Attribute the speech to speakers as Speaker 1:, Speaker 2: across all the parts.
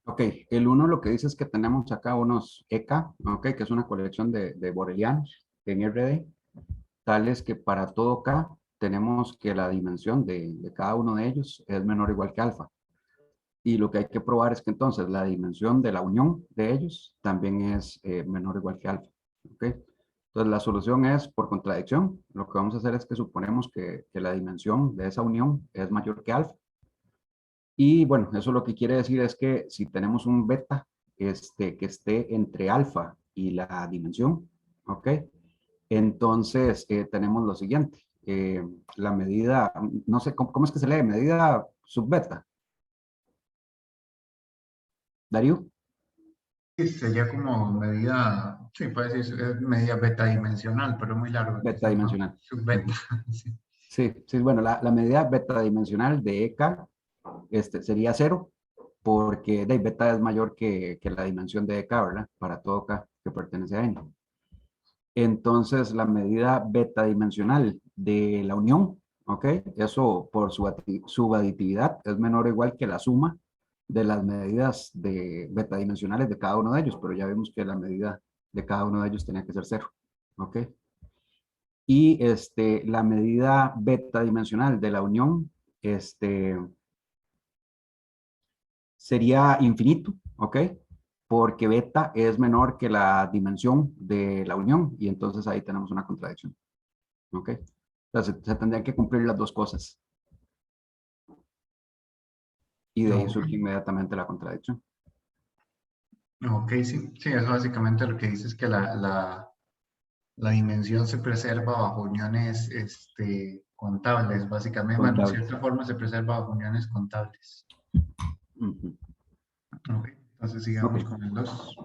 Speaker 1: Ok, el uno lo que dice es que tenemos acá unos EK, ok, que es una colección de borelianos en RD, tales que para todo K tenemos que la dimensión de cada uno de ellos es menor o igual que alfa. Y lo que hay que probar es que entonces la dimensión de la unión de ellos también es menor o igual que alfa. ¿Ok? Entonces la solución es por contradicción. Lo que vamos a hacer es que suponemos que la dimensión de esa unión es mayor que alfa. Y bueno, eso lo que quiere decir es que si tenemos un beta que esté entre alfa y la dimensión, ¿ok? Entonces tenemos lo siguiente. La medida, no sé, ¿cómo es que se lee? Medida subbeta. Darío.
Speaker 2: Sí, sería como medida, sí, puede decir, es medida beta dimensional, pero muy largo,
Speaker 1: Beta
Speaker 2: entonces mejor
Speaker 1: dimensional.
Speaker 2: subbeta.
Speaker 1: Ujú.
Speaker 2: Sí.
Speaker 1: Sí, sí, bueno, la medida beta dimensional de EK sería cero, porque de beta es mayor que la dimensión de EK, ¿verdad? Para todo K que pertenece a N. Entonces, la medida beta dimensional de la unión, ¿ok? Eso por su aditividad es menor o igual que la suma de las medidas de beta dimensionales de cada uno de ellos, pero ya vimos que la medida de cada uno de ellos tenía que ser cero, ¿ok? Y la medida beta dimensional de la unión sería infinito, ¿ok? Porque beta es menor que la dimensión de la unión y entonces ahí tenemos una contradicción, ¿ok? Entonces se tendrían que cumplir las dos cosas y de ahí
Speaker 2: Ok,
Speaker 1: surge inmediatamente la contradicción.
Speaker 2: ok, sí, sí, eso básicamente lo que dice es que la dimensión se preserva bajo uniones contables, básicamente, bueno, de
Speaker 1: Contables.
Speaker 2: cierta forma se preserva bajo uniones contables.
Speaker 1: Ujú.
Speaker 2: Ok, entonces
Speaker 1: Ok.
Speaker 2: sigamos con el 2.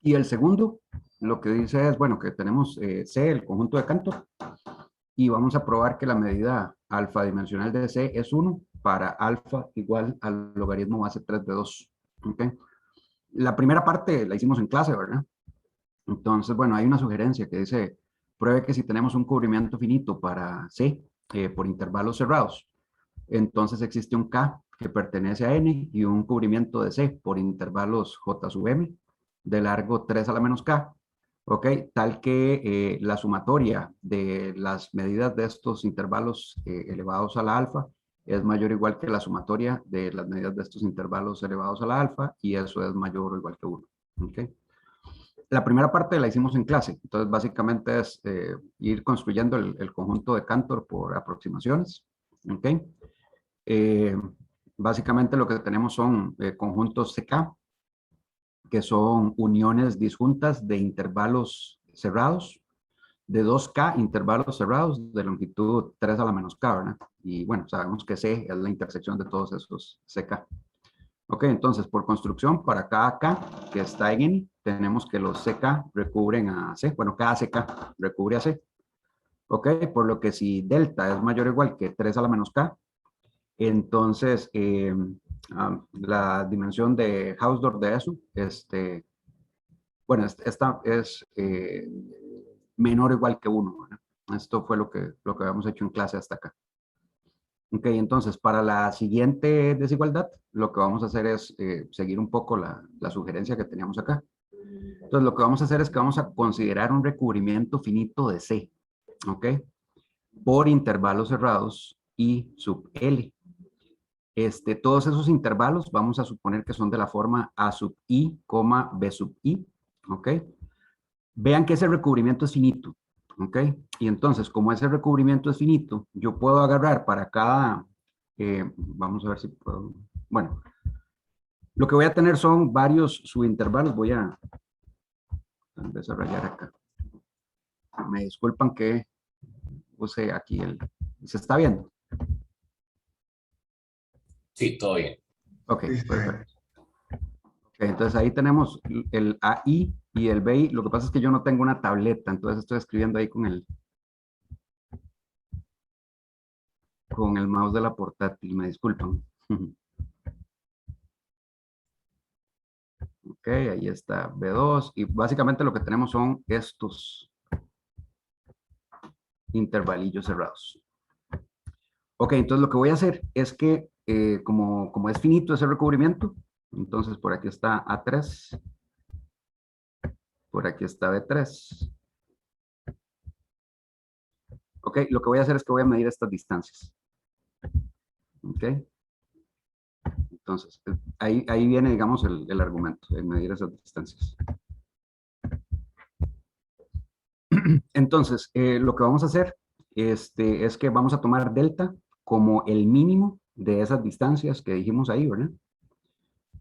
Speaker 1: Y el segundo, lo que dice es, bueno, que tenemos C, el conjunto de Cantor, y vamos a probar que la medida alfa dimensional de C es 1 para alfa igual al logaritmo base 3 de 2. ¿Ok? La primera parte la hicimos en clase, ¿verdad? Entonces, bueno, hay una sugerencia que dice, pruebe que si tenemos un cubrimiento finito para C por intervalos cerrados, entonces existe un K que pertenece a N y un cubrimiento de C por intervalos J sub M de largo 3 a la menos K, ¿ok? Tal que la sumatoria de las medidas de estos intervalos elevados a la alfa es mayor o igual que la sumatoria de las medidas de estos intervalos elevados a la alfa y eso es mayor o igual que 1, ¿ok? La primera parte la hicimos en clase, entonces básicamente es ir construyendo el conjunto de Cantor por aproximaciones, ¿ok? Eh, Básicamente lo que tenemos son conjuntos CK, que son uniones disjuntas de intervalos cerrados, de 2K intervalos cerrados de longitud 3 a la menos K, ¿verdad? Y bueno, sabemos que C es la intersección de todos esos CK. Ok, entonces por construcción, para cada K que está en N, tenemos que los CK recubren a C. Bueno, cada CK recubre a C. Ok, por lo que si delta es mayor o igual que 3 a la menos K, entonces la dimensión de Hausdorff de eso, bueno, esta es menor o igual que 1, ¿verdad? Esto fue lo que habíamos hecho en clase hasta acá. Ok, entonces para la siguiente desigualdad, lo que vamos a hacer es seguir un poco la sugerencia que teníamos acá. Entonces lo que vamos a hacer es que vamos a considerar un recubrimiento finito de C, ¿ok? Por intervalos cerrados I sub L. Todos esos intervalos vamos a suponer que son de la forma A sub I, B sub I, ¿ok? Vean que ese recubrimiento es finito, ¿ok? Y entonces, como ese recubrimiento es finito, yo puedo agarrar para cada, vamos a ver si puedo, bueno, lo que voy a tener son varios subintervalos, voy a desarrollar acá. Me disculpan que puse aquí ¿se está viendo?
Speaker 3: Sí, todo bien.
Speaker 1: Ok,
Speaker 2: Sí, está bien.
Speaker 1: perfecto. Ok, entonces ahí tenemos el AI y el BI. Lo que pasa es que yo no tengo una tableta, entonces estoy escribiendo ahí con el mouse de la portátil, me disculpan. Ok, ahí está B2 y básicamente lo que tenemos son estos intervalillos cerrados. Ok, entonces lo que voy a hacer es que como es finito ese recubrimiento, Entonces, por aquí está A3. Por aquí está B3. Ok, lo que voy a hacer es que voy a medir estas distancias. Ok. Entonces, ahí viene, digamos, el argumento de medir esas distancias. Entonces, lo que vamos a hacer es que vamos a tomar delta como el mínimo de esas distancias que dijimos ahí, ¿verdad?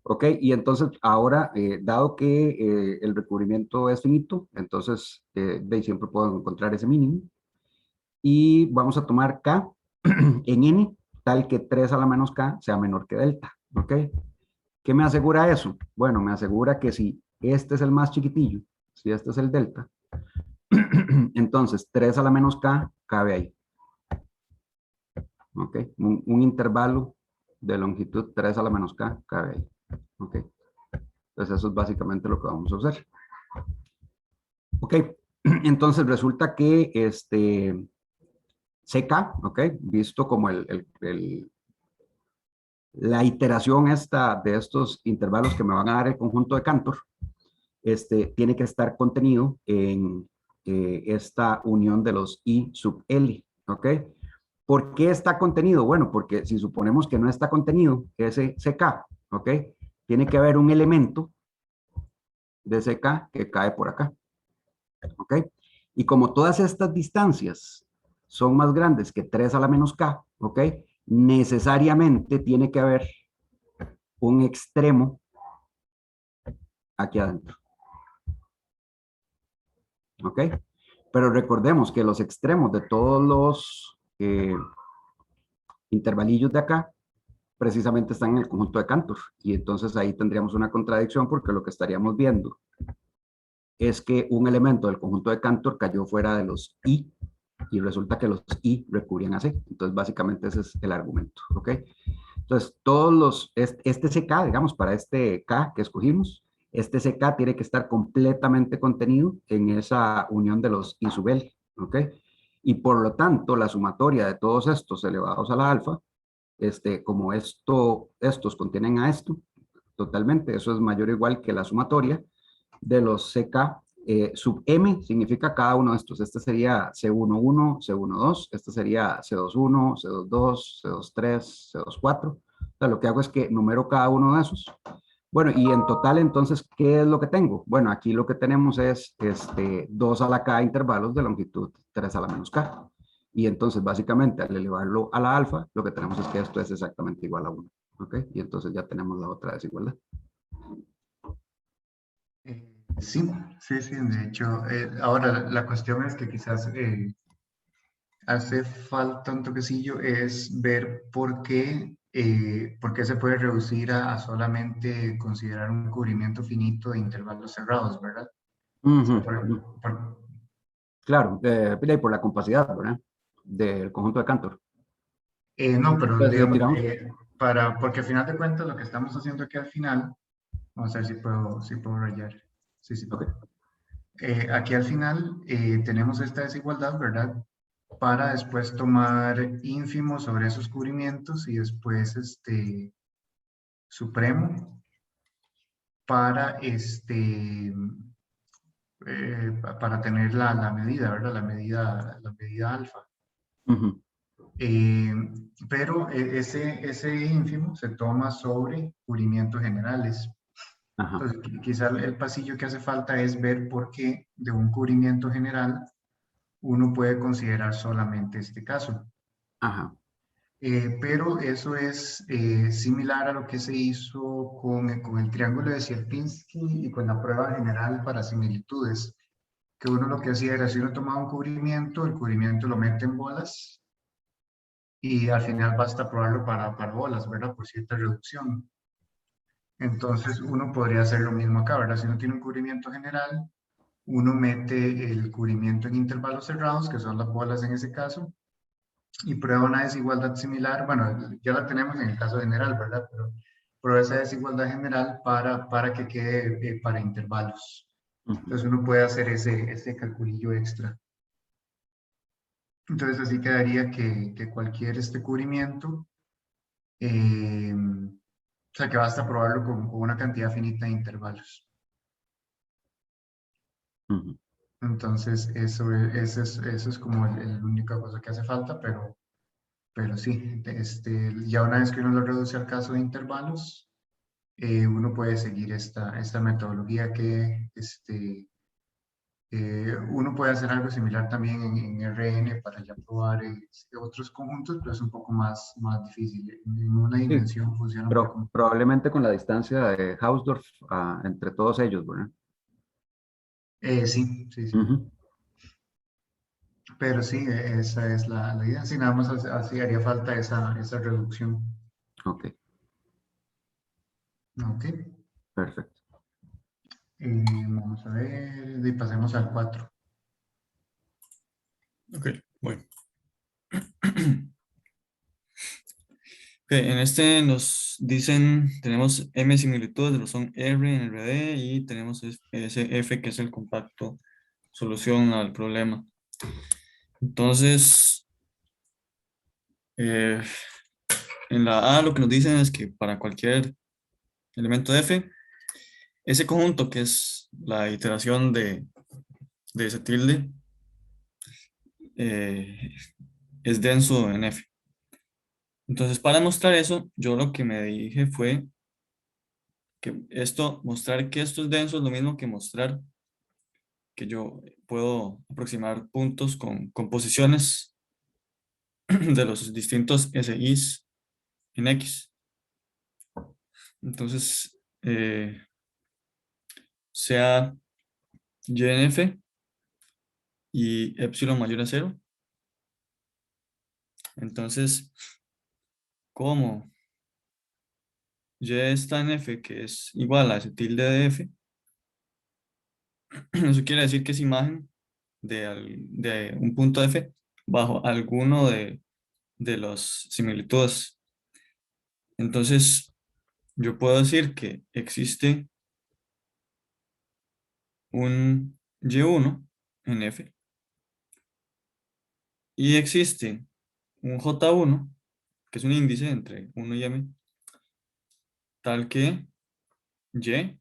Speaker 1: Ok, y entonces ahora, dado que el recubrimiento es finito, entonces de ahí siempre puedo encontrar ese mínimo. Y vamos a tomar K en N, tal que 3 a la menos K sea menor que delta. ¿Ok? ¿Qué me asegura eso? Bueno, me asegura que si este es el más chiquitillo, si este es el delta, entonces 3 a la menos K cabe ahí. ¿Ok? Un intervalo de longitud 3 a la menos K cabe ahí. ¿Ok? Entonces eso es básicamente lo que vamos a hacer. ¿Ok? Entonces resulta que CK, ¿ok? Visto como la iteración esta de estos intervalos que me van a dar el conjunto de Cantor, tiene que estar contenido en esta unión de los I sub L, ¿ok? ¿Por qué está contenido? Bueno, porque si suponemos que no está contenido ese CK, ¿ok? Tiene que haber un elemento de CK que cae por acá, ¿ok? Y como todas estas distancias son más grandes que 3 a la menos K, ¿ok? Necesariamente tiene que haber un extremo aquí adentro, ¿ok? Pero recordemos que los extremos de todos los intervalillos de acá precisamente están en el conjunto de Cantor. Y entonces ahí tendríamos una contradicción porque lo que estaríamos viendo es que un elemento del conjunto de Cantor cayó fuera de los I y resulta que los I recubrían a C. Entonces básicamente ese es el argumento, ¿ok? Entonces todos los, este CK, digamos, para este K que escogimos, este CK tiene que estar completamente contenido en esa unión de los I sub L, ¿ok? Y por lo tanto, la sumatoria de todos estos elevados a la alfa, como estos contienen a esto, totalmente, eso es mayor o igual que la sumatoria de los CK sub M, significa cada uno de estos. Este sería C11, C12, este sería C21, C22, C23, C24. O sea, lo que hago es que numero cada uno de esos. Bueno, y en total, entonces, ¿qué es lo que tengo? Bueno, aquí lo que tenemos es 2 a la K intervalos de longitud 3 a la menos K. Y entonces, básicamente, al elevarlo a la alfa, lo que tenemos es que esto es exactamente igual a 1. ¿Ok? Y entonces ya tenemos la otra desigualdad.
Speaker 2: Sí, sí, sí, de hecho, ahora la cuestión es que quizás hace falta un toquecillo, es ver por qué se puede reducir a solamente considerar un cubrimiento finito de intervalos cerrados, ¿verdad? O sea, por-
Speaker 1: Claro, por la compacidad, ¿verdad? Del conjunto de Cantor.
Speaker 2: no, pero
Speaker 1: Entonces,
Speaker 2: digamos,
Speaker 1: tiramos.
Speaker 2: porque al final de cuentas lo que estamos haciendo aquí al final, vamos a ver si puedo rayar. Sí, sí
Speaker 1: Ok.
Speaker 2: puedo. Aquí al final tenemos esta desigualdad, ¿verdad? Para después tomar ínfimo sobre esos cubrimientos y después supremo para para tener la medida, ¿verdad? La medida alfa.
Speaker 1: Ujú.
Speaker 2: Eh, pero ese ínfimo se toma sobre cubrimientos generales.
Speaker 1: Ajá,
Speaker 2: Entonces, quizá el pasillo que hace falta es ver por qué de un cubrimiento general uno puede considerar solamente este caso.
Speaker 1: ajá.
Speaker 2: Pero eso es similar a lo que se hizo con el triángulo de Sierpinski y con la prueba general para similitudes, que uno lo que hacía era, si uno tomaba un cubrimiento, el cubrimiento lo mete en bolas y al final basta probarlo para bolas, ¿verdad? Por cierta reducción. Entonces uno podría hacer lo mismo acá, ¿verdad? Si uno tiene un cubrimiento general, uno mete el cubrimiento en intervalos cerrados, que son las bolas en ese caso, y prueba una desigualdad similar. Bueno, ya la tenemos en el caso general, ¿verdad? Pero prueba esa desigualdad general para que quede para intervalos.
Speaker 1: Ujú.
Speaker 2: Entonces uno puede hacer ese calculillo extra. Entonces así quedaría que cualquier cubrimiento eh, sea, que basta probarlo con una cantidad finita de intervalos.
Speaker 1: Ujú.
Speaker 2: Entonces, eso es como la única cosa que hace falta, pero sí, ya una vez que uno lo reduce al caso de intervalos, uno puede seguir esta metodología que uno puede hacer algo similar también en RN para ya probar otros conjuntos, pero es un poco más difícil. En una
Speaker 1: Sí,
Speaker 2: dimensión funciona un
Speaker 1: pero
Speaker 2: poco.
Speaker 1: probablemente con la distancia de Hausdorff entre todos ellos, ¿verdad?
Speaker 2: Sí, sí, sí.
Speaker 1: Ujú.
Speaker 2: Pero sí, esa es la idea. Sí, nada más así haría falta esa reducción.
Speaker 1: Ok,
Speaker 2: Ok.
Speaker 1: perfecto.
Speaker 2: Vamos a ver, y pasemos al 4.
Speaker 3: Ok, bueno. Ok, en este nos dicen, tenemos M similitudes de lo son R en RD y tenemos ese F que es el compacto solución al problema. Entonces, eh, en la A lo que nos dicen es que para cualquier elemento de F, ese conjunto que es la iteración de ese tilde eh, es denso en F. Entonces, para mostrar eso, yo lo que me dije fue que mostrar que esto es denso es lo mismo que mostrar que yo puedo aproximar puntos con composiciones de los distintos SIs en X. Entonces, sea Y en F y epsilon mayor a cero. Entonces, como Y está en F, que es igual a ese tilde de F, eso quiere decir que es imagen de un punto F bajo alguno de las similitudes. Entonces, yo puedo decir que existe un Y1 en F y existe un J1, que es un índice entre 1 y M, tal que Y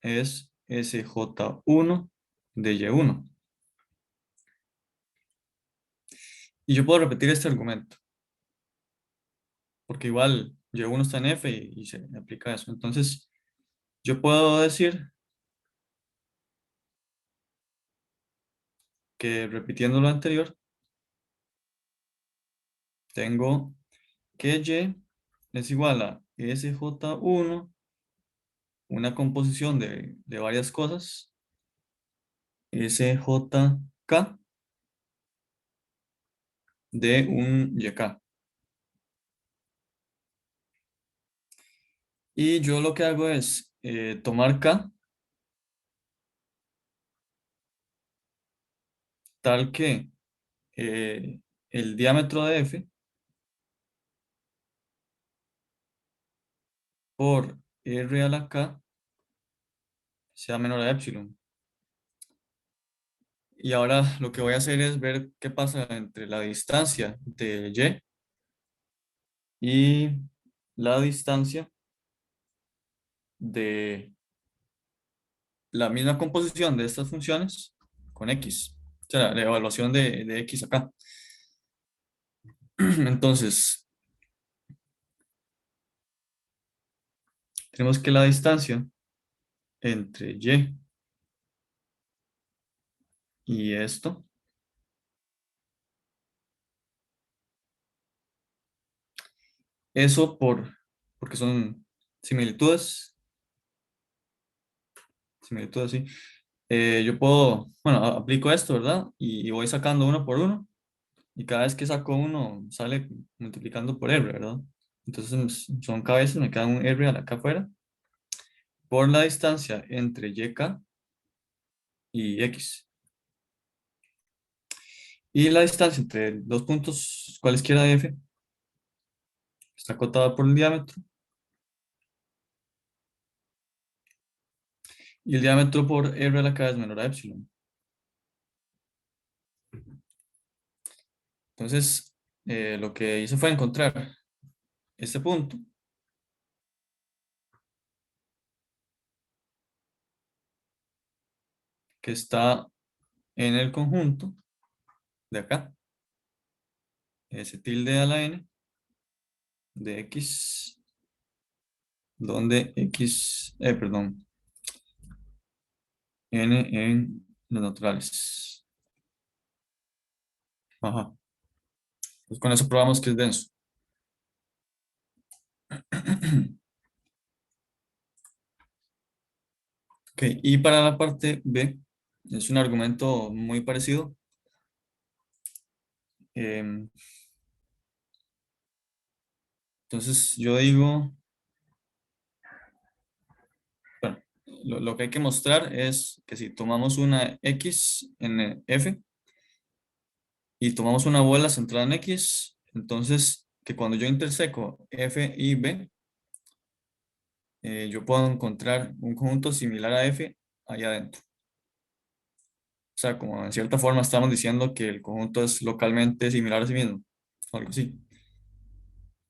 Speaker 3: es SJ1 de Y1. Y yo puedo repetir este argumento, porque igual Y1 está en F y se aplica eso. Entonces, yo puedo decir que repitiendo lo anterior, tengo que Y es igual a SJ1, una composición de varias cosas, SJK de un YK. Y yo lo que hago es tomar K tal que el diámetro de F por R a la K sea menor a epsilon. Y ahora lo que voy a hacer es ver qué pasa entre la distancia de Y y la distancia de la misma composición de estas funciones con X. O sea, la evaluación de X acá. Entonces, tenemos que la distancia entre y esto, eso porque son similitudes, similitudes, sí. Yo puedo, bueno, aplico esto, ¿verdad? Y voy sacando uno por uno. Y cada vez que saco uno, sale multiplicando por R, ¿verdad? Entonces son cabezas, me queda un R acá afuera por la distancia entre YK y X. Y la distancia entre dos puntos cualesquiera de F está acotada por el diámetro. Y el diámetro por R a la K es menor a epsilon. Entonces, lo que hice fue encontrar este punto que está en el conjunto de acá, S tilde a la n de x, donde x, perdón, n en los naturales. Ajá. Pues con eso probamos que es denso. Ok, y para la parte B, es un argumento muy parecido. Entonces yo digo, bueno, lo que hay que mostrar es que si tomamos una x en f y tomamos una bola centrada en x, entonces que cuando yo interseco f y b, yo puedo encontrar un conjunto similar a f allá adentro. O sea, como en cierta forma estamos diciendo que el conjunto es localmente similar a sí mismo, o algo así.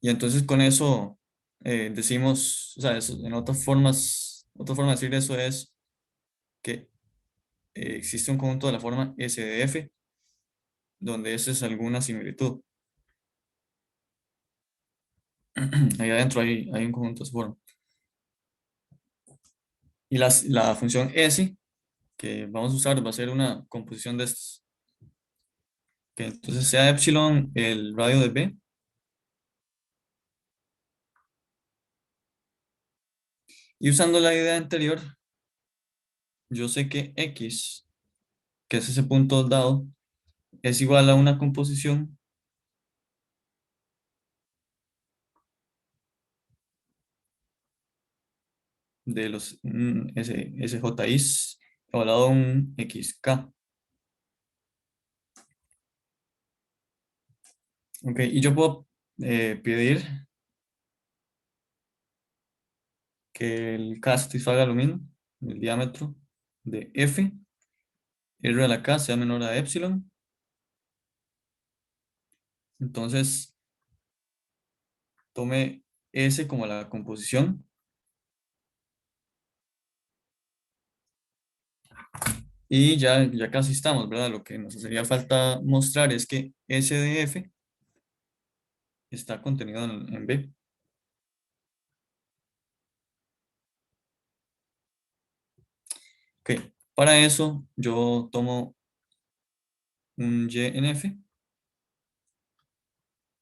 Speaker 3: Y entonces con eso decimos, o sea, en otra forma de decir eso es que existe un conjunto de la forma S de F, donde S es alguna similitud. Ahí adentro hay un conjunto de esa forma. Y la función S que vamos a usar va a ser una composición de estos. Que entonces sea epsilon el radio de B. Y usando la idea anterior, yo sé que X, que es ese punto dado, es igual a una composición de los SJIs igualado a un XK. Ok, y yo puedo pedir que el K satisfaga lo mismo, el diámetro de F, R a la K sea menor a epsilon. Entonces, tome S como la composición. Y ya casi estamos, ¿verdad? Lo que nos haría falta mostrar es que S de F está contenido en B. Ok, para eso yo tomo un Y en F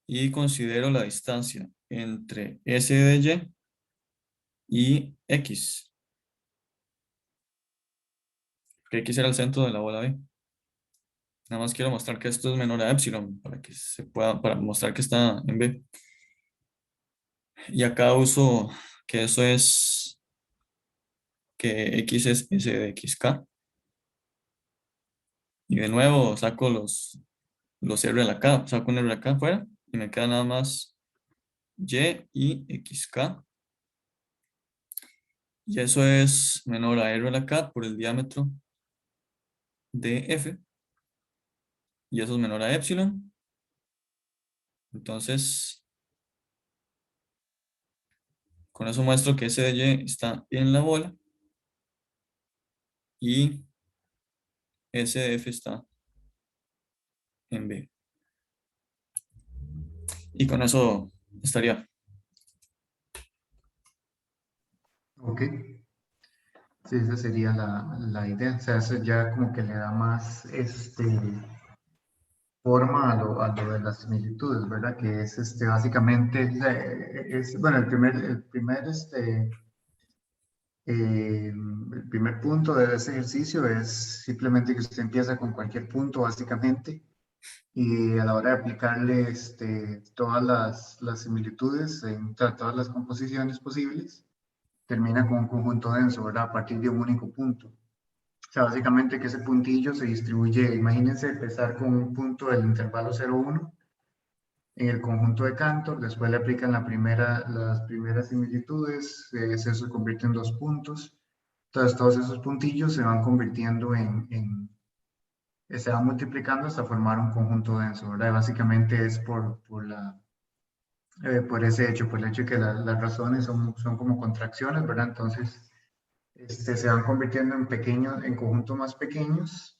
Speaker 3: y considero la distancia entre S de Y X. Que X era el centro de la bola B. Nada más quiero mostrar que esto es menor a epsilon para que se pueda, para mostrar que está en B. Y acá uso que eso es, que X es S de XK. Y de nuevo saco los R de la K, saco un R de la K fuera y me queda nada más Y y XK. Y eso es menor a R de la K por el diámetro de F. Y eso es menor a epsilon. Entonces, con eso muestro que S de Y está en la bola y S de F está en B. Y con eso estaría.
Speaker 2: Ok, sí, esa sería la idea. O sea, eso ya como que le da más forma a lo de las similitudes, ¿verdad? Que es básicamente, o sea, bueno, el primer punto de ese ejercicio es simplemente que usted empieza con cualquier punto, básicamente, y a la hora de aplicarle todas las similitudes en todas las composiciones posibles, termina con un conjunto denso, ¿verdad? A partir de un único punto. O sea, básicamente que ese puntillo se distribuye, imagínense empezar con un punto del intervalo 0,1 en el conjunto de Cantor, después le aplican las primeras similitudes, eso se convierte en 2 puntos, entonces todos esos puntillos se van convirtiendo se van multiplicando hasta formar un conjunto denso, ¿verdad? Y básicamente es por ese hecho, por el hecho de que las razones son como contracciones, ¿verdad? Entonces se van convirtiendo en pequeños, en conjuntos más pequeños,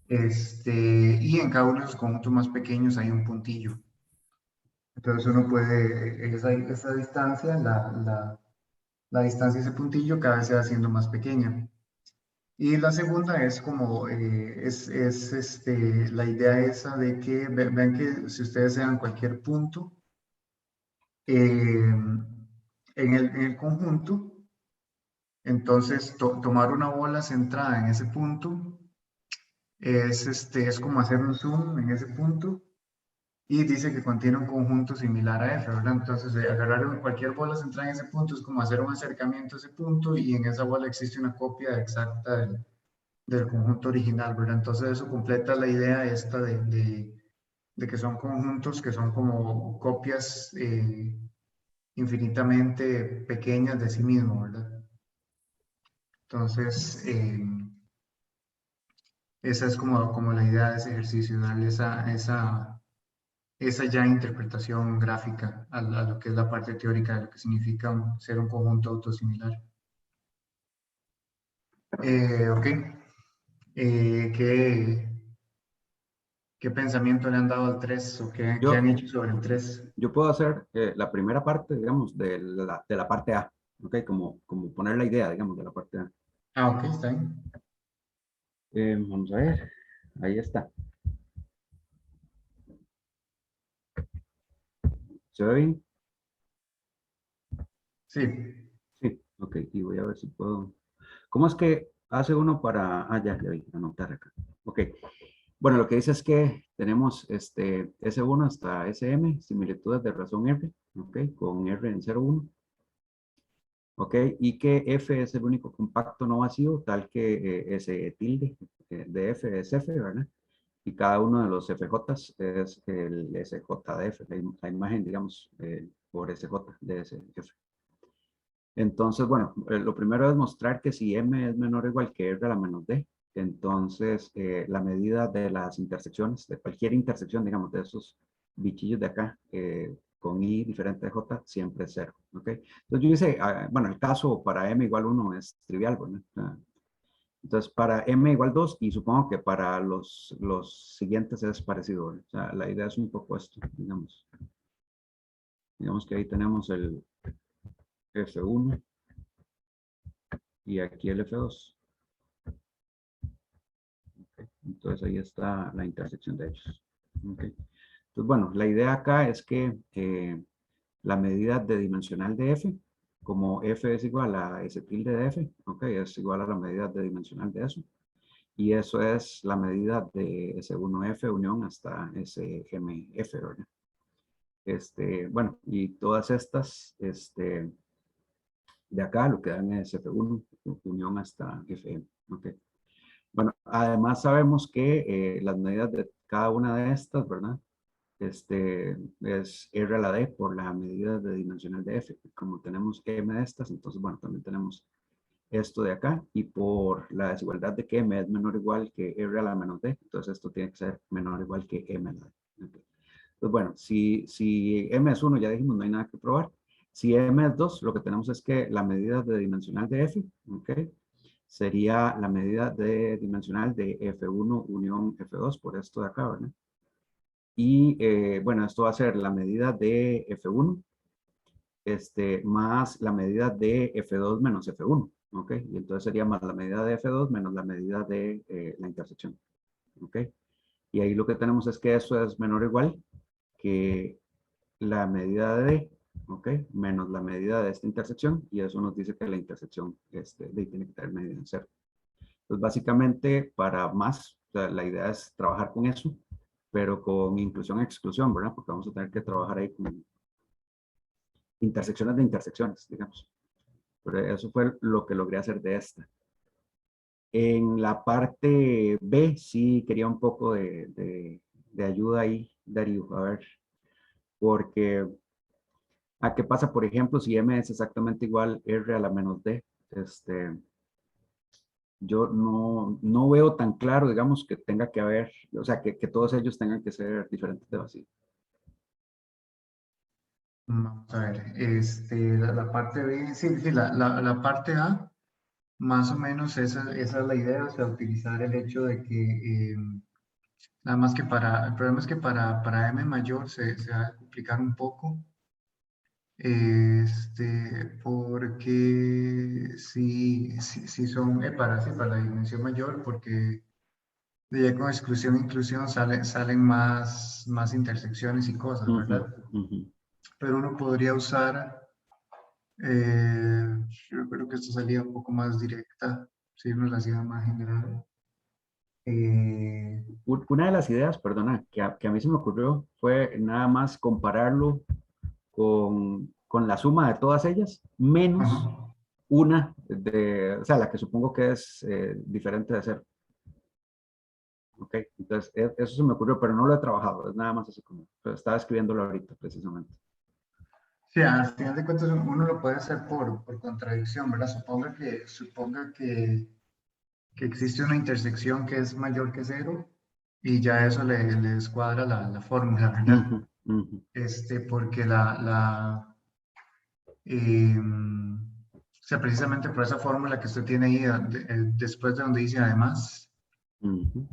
Speaker 2: y en cada uno de esos conjuntos más pequeños hay un puntillo. Entonces uno puede, esa distancia, la distancia de ese puntillo cada vez se va haciendo más pequeña. Y la segunda es como, la idea esa de que, vean que si ustedes se dan cualquier punto en el conjunto, entonces tomar una bola centrada en ese punto es como hacer un zoom en ese punto y dice que contiene un conjunto similar a F, ¿verdad? Entonces, agarrar cualquier bola centrada en ese punto es como hacer un acercamiento a ese punto y en esa bola existe una copia exacta del conjunto original, ¿verdad? Entonces, eso completa la idea esta de que son conjuntos que son como copias infinitamente pequeñas de sí mismo, ¿verdad? Entonces, esa es como la idea de ese ejercicio, darle esa ya interpretación gráfica a lo que es la parte teórica de lo que significa ser un conjunto autosimilar. Ok. ¿Qué pensamiento le han dado al 3 o qué han
Speaker 1: Yo,
Speaker 2: hecho sobre el 3?
Speaker 1: yo puedo hacer la primera parte, digamos, de la parte A, ¿ok? Como poner la idea, digamos, de la parte A.
Speaker 2: Ah, ok, está bien.
Speaker 1: Vamos a ver, ahí está. ¿Se ve bien?
Speaker 2: Sí.
Speaker 1: Sí, ok, y voy a ver si puedo. ¿Cómo es que hace uno para, ya vi, anotar acá. Ok, bueno, lo que dice es que tenemos S1 hasta SM, similitudes de razón R, ok, con R en 0,1, ok, y que F es el único compacto no vacío, tal que S tilde de F es F, ¿verdad? Y cada uno de los FJ es el SJ de F, la imagen, digamos, por SJ de SF. Entonces, bueno, lo primero es mostrar que si M es menor o igual que R a la menos D, entonces la medida de las intersecciones, de cualquier intersección, digamos, de esos bichillos de acá, con I diferente de J, siempre es 0, ¿ok? Entonces yo hice, bueno, el caso para M igual 1 es trivial, ¿no? Entonces para M igual 2 y supongo que para los siguientes es parecido, ¿no? O sea, la idea es un poco esto, digamos. Digamos que ahí tenemos el F1 y aquí el F2. Entonces ahí está la intersección de ellos. Okay. Entonces, bueno, la idea acá es que la medida de dimensional de F, como F es igual a S tilde de F, okay, es igual a la medida de dimensional de eso. Y eso es la medida de S1F unión hasta SMF, ¿verdad? Bueno, y todas estas, de acá lo que dan es F1 unión hasta FM, okay. Bueno, además sabemos que las medidas de cada una de estas, ¿verdad? Es R a la D por la medida de dimensional de F. Como tenemos M de estas, entonces, bueno, también tenemos esto de acá. Y por la desigualdad de que M es menor o igual que R a la menos D, entonces esto tiene que ser menor o igual que M a la D. Okay. Entonces, bueno, si M es 1, ya dijimos, no hay nada que probar. Si M es 2, lo que tenemos es que la medida de dimensional de F, ¿ok? Sería la medida de dimensional de F1 unión F2 por esto de acá, ¿verdad? Y bueno, esto va a ser la medida de F1 más la medida de F2 menos F1, ¿ok? Y entonces sería más la medida de F2 menos la medida de la intersección, ¿ok? Y ahí lo que tenemos es que eso es menor o igual que la medida de D, ¿ok? Menos la medida de esta intersección, y eso nos dice que la intersección D tiene que tener medida en 0. Entonces, básicamente, para más, o sea, la idea es trabajar con eso, pero con inclusión e exclusión, ¿verdad? Porque vamos a tener que trabajar ahí con intersecciones de intersecciones, digamos. Pero eso fue lo que logré hacer de esta. En la parte B, sí quería un poco de ayuda ahí, Darío, a ver, porque ¿a qué pasa, por ejemplo, si M es exactamente igual R a la menos D? Yo no veo tan claro, digamos, que tenga que haber, o sea, que todos ellos tengan que ser diferentes de vacío.
Speaker 2: Vamos a ver, la parte B, sí, la parte A más o menos esa es la idea, o sea, utilizar el hecho de que, nada más que el problema es que para M mayor se va a complicar un poco, porque si son, para la dimensión mayor, porque de ya con exclusión e inclusión salen más intersecciones y cosas,
Speaker 1: Ujú,
Speaker 2: ¿verdad?
Speaker 1: ujú.
Speaker 2: Pero uno podría usar, yo creo que esto salía un poco más directa, si uno la hacía más general.
Speaker 1: Una de las ideas, perdona, que a mí se me ocurrió fue nada más compararlo con la suma de todas ellas,
Speaker 2: Ajá.
Speaker 1: menos una o sea, la que supongo que es diferente de cero. Ok, entonces eso se me ocurrió, pero no lo he trabajado, es nada más así como, pero estaba escribiéndolo ahorita precisamente.
Speaker 2: Sí, al final de cuentas uno lo puede hacer por contradicción, ¿verdad? Que existe una intersección que es mayor que cero y ya eso le descuadra la fórmula, ¿verdad?
Speaker 1: Ujú, ujú,
Speaker 2: Porque o sea, precisamente por esa fórmula que usted tiene ahí, después de donde dice además,
Speaker 1: ujú,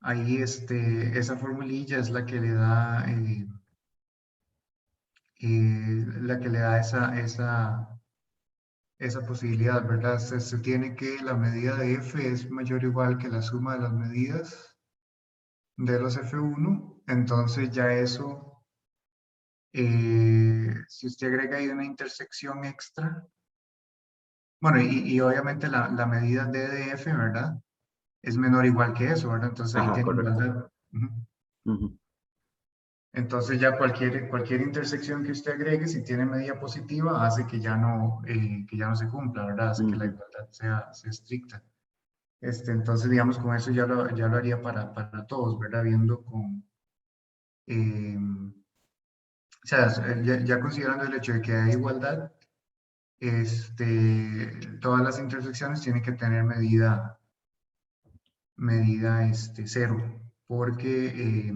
Speaker 2: ahí esa formulilla es la que le da esa posibilidad, ¿verdad? Se tiene que la medida de f es mayor o igual que la suma de las medidas de los F1, entonces ya eso, si usted agrega ahí una intersección extra, bueno, y obviamente la medida d de f, ¿verdad? Es menor o igual que eso, ¿verdad? Entonces ahí
Speaker 1: ajá,
Speaker 2: tiene
Speaker 1: correcto.
Speaker 2: igualdad. Ujú.
Speaker 1: Ujú,
Speaker 2: Entonces ya cualquier intersección que usted agregue, si tiene medida positiva, hace que ya no se cumpla, ¿verdad? Hace que la
Speaker 1: ujú,
Speaker 2: igualdad sea estricta. Entonces, digamos, con eso ya lo haría para todos, ¿verdad? Viendo o sea, ya considerando el hecho de que hay igualdad, todas las intersecciones tienen que tener medida cero, porque,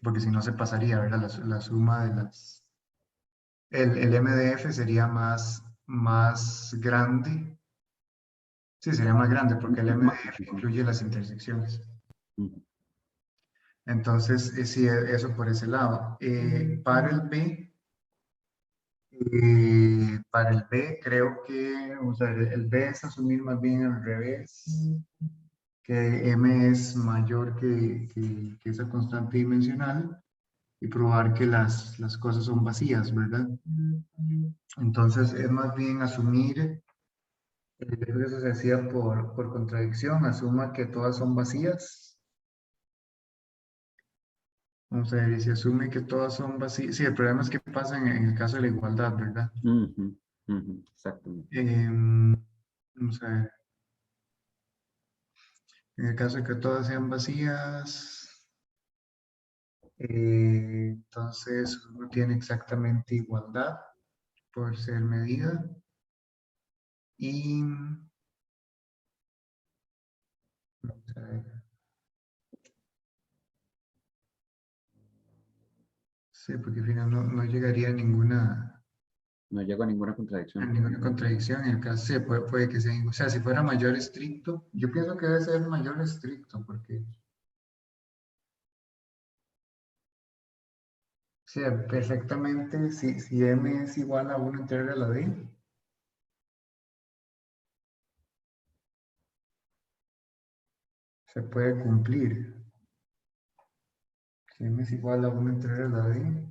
Speaker 2: porque si no se pasaría, ¿verdad? La suma de el MDF sería más grande. Sí, sería más grande porque el MDF
Speaker 1: ujú,
Speaker 2: incluye las intersecciones.
Speaker 1: ujú,
Speaker 2: Entonces, sí, eso por ese lado. Para el B creo que, o sea, el B es asumir más bien al revés, que M es mayor que esa constante dimensional y probar que las cosas son vacías, ¿verdad? Entonces, es más bien asumir, eso se hacía por contradicción, asuma que todas son vacías. Vamos a ver, y se asume que todas son vacías. Sí, el problema es que pasa en el caso de la igualdad, ¿verdad?
Speaker 1: ujú, ujú, exactamente.
Speaker 2: Vamos a ver. En el caso de que todas sean vacías, entonces uno tiene exactamente igualdad por ser medida. Y vamos a ver. Sí, porque al final no llegaría
Speaker 1: No llego a ninguna
Speaker 2: a
Speaker 1: contradicción.
Speaker 2: ninguna contradicción. En el caso, sí, puede que sea, o sea, si fuera mayor estricto, yo pienso que debe ser mayor estricto, porque sí, perfectamente, si m es igual a 1 integral a la d, se puede cumplir. Si m es igual a 1 integral a la d,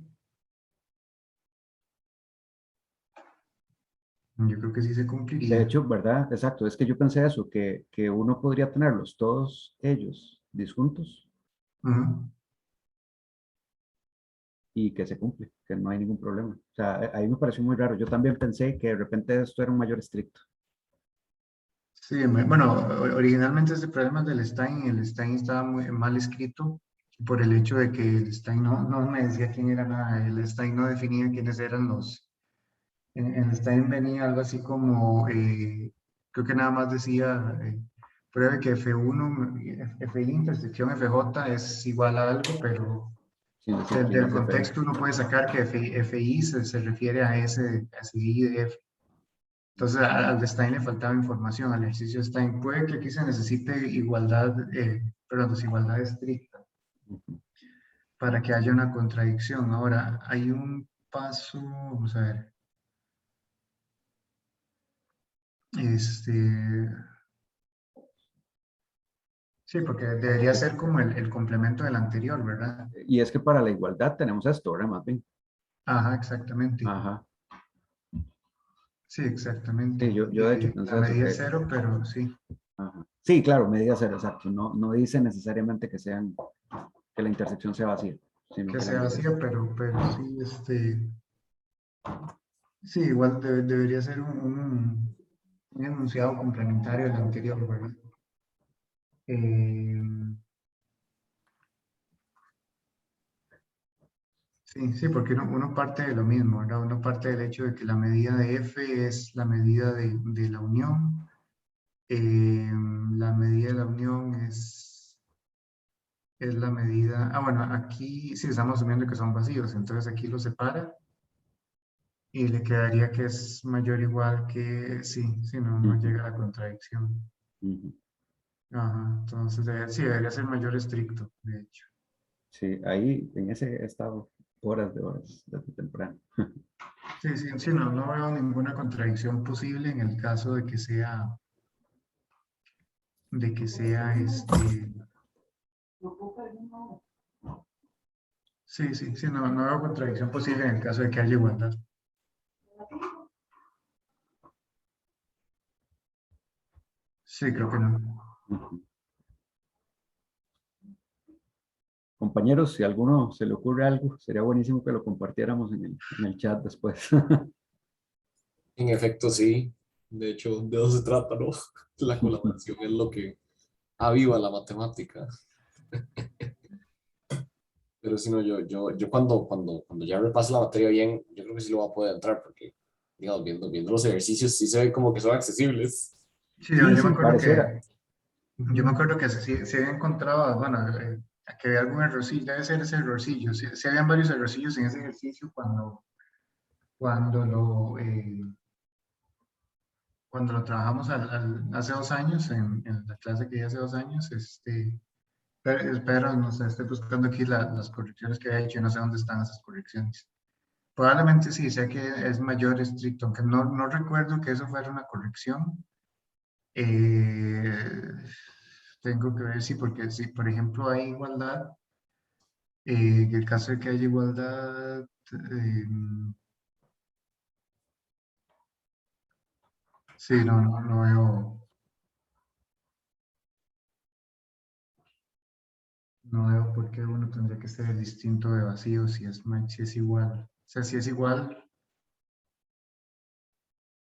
Speaker 2: yo creo que sí se
Speaker 1: De
Speaker 2: cumpliría.
Speaker 1: hecho, ¿verdad? Exacto, es que yo pensé eso, que uno podría tenerlos todos ellos disjuntos
Speaker 2: Ujú.
Speaker 1: y que se cumple, que no hay ningún problema. O sea, ahí me pareció muy raro. Yo también pensé que de repente esto era un mayor estricto.
Speaker 2: Sí, bueno, originalmente este problema del Stein, el Stein estaba muy mal escrito por el hecho de que el Stein no me decía quién era nada, el Stein no definía quiénes eran en el Stein venía algo así como, creo que nada más decía, pruebe que F1, FI intersección FJ es igual a algo, pero
Speaker 1: Sin decir quién
Speaker 2: del
Speaker 1: es FI.
Speaker 2: contexto uno puede sacar que FI se refiere a ese I de F. Entonces al de Stein le faltaba información, al ejercicio de Stein. Puede que aquí se necesite igualdad, perdón, desigualdad estricta para que haya una contradicción. Ahora, hay un paso, vamos a ver, este, sí, porque debería ser como el complemento del anterior, ¿verdad?
Speaker 1: Y es que para la igualdad tenemos esto, ¿verdad? Más bien.
Speaker 2: Ajá, exactamente.
Speaker 1: Ajá.
Speaker 2: Sí, exactamente.
Speaker 1: Sí, yo de hecho
Speaker 2: La
Speaker 1: pensé eso
Speaker 2: medida es
Speaker 1: que...
Speaker 2: cero, pero sí,
Speaker 1: Ajá. Sí, claro, medida cero, exacto. No, no dice necesariamente que sean, que la intersección sea vacía, sino
Speaker 2: que
Speaker 1: que la
Speaker 2: sea vacío, pero sí, sí, igual debería ser un enunciado complementario del anterior, ¿verdad? Eh, sí, sí, porque uno parte de lo mismo, ¿verdad? Uno parte del hecho de que la medida de F es la medida de la unión. La medida de la unión es la medida, bueno, aquí sí estamos asumiendo que son vacíos, entonces aquí lo separa y le quedaría que es mayor o igual que, sí, sí, no
Speaker 1: Ujú,
Speaker 2: llega a la contradicción.
Speaker 1: ujú.
Speaker 2: Ajá, entonces sí, debería ser mayor estricto, de hecho.
Speaker 1: Sí, ahí en ese he estado horas de horas desde temprano.
Speaker 2: Sí, sí, sí, no veo ninguna contradicción posible en el caso de que sea sí, sí, sí, no veo contradicción posible en el caso de que haya igualdad. Sí, creo que no.
Speaker 1: Ujú. Compañeros, si a alguno se le ocurre algo, sería buenísimo que lo compartiéramos en el chat después.
Speaker 4: En efecto, sí. De hecho, de eso se trata, ¿no? La colaboración es lo que aviva la matemática. Pero si no, yo cuando ya repaso la materia bien, yo creo que sí lo voy a poder entrar porque, digamos, viendo los ejercicios, sí se ve como que son accesibles.
Speaker 2: Sí,
Speaker 1: Sí, sí, pareciera.
Speaker 2: yo me acuerdo que se había encontrado, bueno, que había algún errorcillo, debe ser ese errorcillo, sí habían varios errorcillos en ese ejercicio cuando cuando lo trabajamos hace 2 años, en la clase que di hace 2 años, pero no sé, estoy buscando aquí las correcciones que había hecho y no sé dónde están esas correcciones. Probablemente sí, sé que es mayor estricto, aunque no recuerdo que eso fuera una corrección. Eh, tengo que ver si, porque si, por ejemplo, hay igualdad, en el caso de que haya igualdad, sí, no veo, no veo por qué uno tendría que ser distinto de vacío si es igual. O sea, si es igual,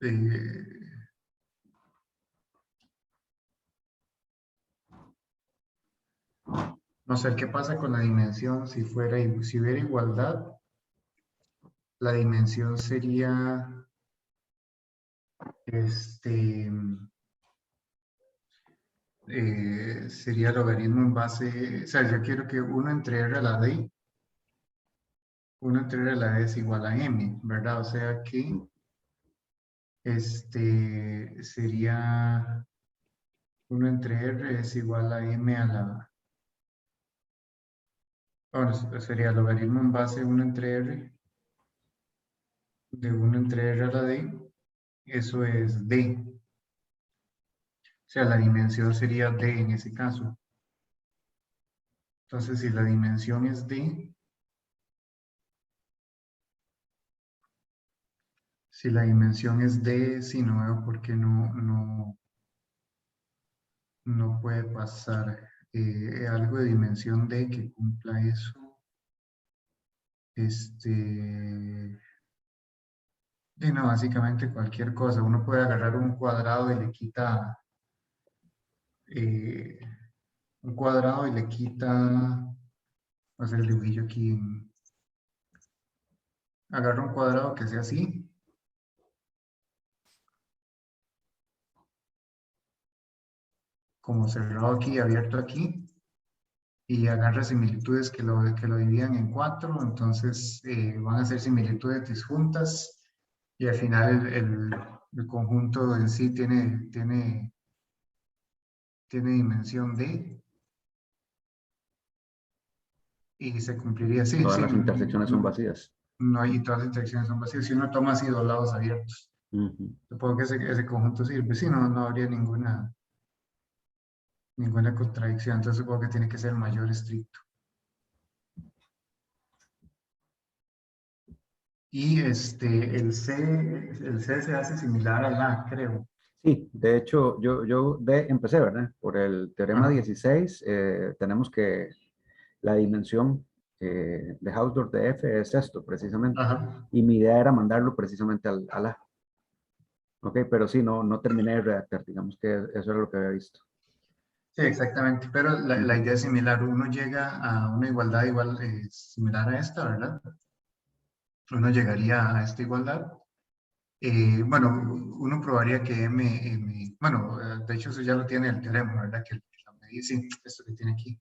Speaker 2: eh, no sé qué pasa con la dimensión si hubiera igualdad, la dimensión sería, este, sería logaritmo en base, o sea, yo quiero que 1 entre r a la d es igual a m, ¿verdad? O sea que sería 1 entre r es igual a m a la, bueno, sería logaritmo en base 1 entre r de 1 entre r a la d, eso es d. O sea, la dimensión sería d en ese caso. Entonces, si la dimensión es d, si la dimensión es d, si no veo por qué no puede pasar algo de dimensión d que cumpla eso. Y no, básicamente cualquier cosa. Uno puede agarrar un cuadrado y le quita, eh, voy a hacer el dibujillo aquí, agarra un cuadrado que sea así, como cerrado aquí, abierto aquí, y agarra similitudes que lo dividan en 4, entonces van a ser similitudes disjuntas Y al final el conjunto en sí tiene dimensión D y se cumpliría así.
Speaker 1: Todas
Speaker 2: Sí,
Speaker 1: las intersecciones son vacías.
Speaker 2: no hay, todas las intersecciones son vacías. Si uno toma así dos lados abiertos,
Speaker 1: Ujú.
Speaker 2: supongo que ese conjunto sirve. Sí, no habría ninguna contradicción. Entonces supongo que tiene que ser mayor estricto. Y el C se hace similar al A, creo.
Speaker 1: Sí, de hecho, empecé, ¿verdad? Por el teorema
Speaker 2: Ajá.
Speaker 1: 16, tenemos que la dimensión de Hausdorff de F es esto, precisamente.
Speaker 2: Ajá.
Speaker 1: Y mi idea era mandarlo precisamente al A. Ok, pero sí, no terminé de redactar, digamos que eso era lo que había visto.
Speaker 2: Sí, exactamente. Pero la
Speaker 1: Ujú.
Speaker 2: idea es similar. Uno llega a una igualdad igual, similar a esta, ¿verdad? Uno llegaría a esta igualdad. Bueno, uno probaría que bueno, de hecho eso ya lo tiene el teorema, ¿verdad? Que la medida, sí, esto que tiene aquí,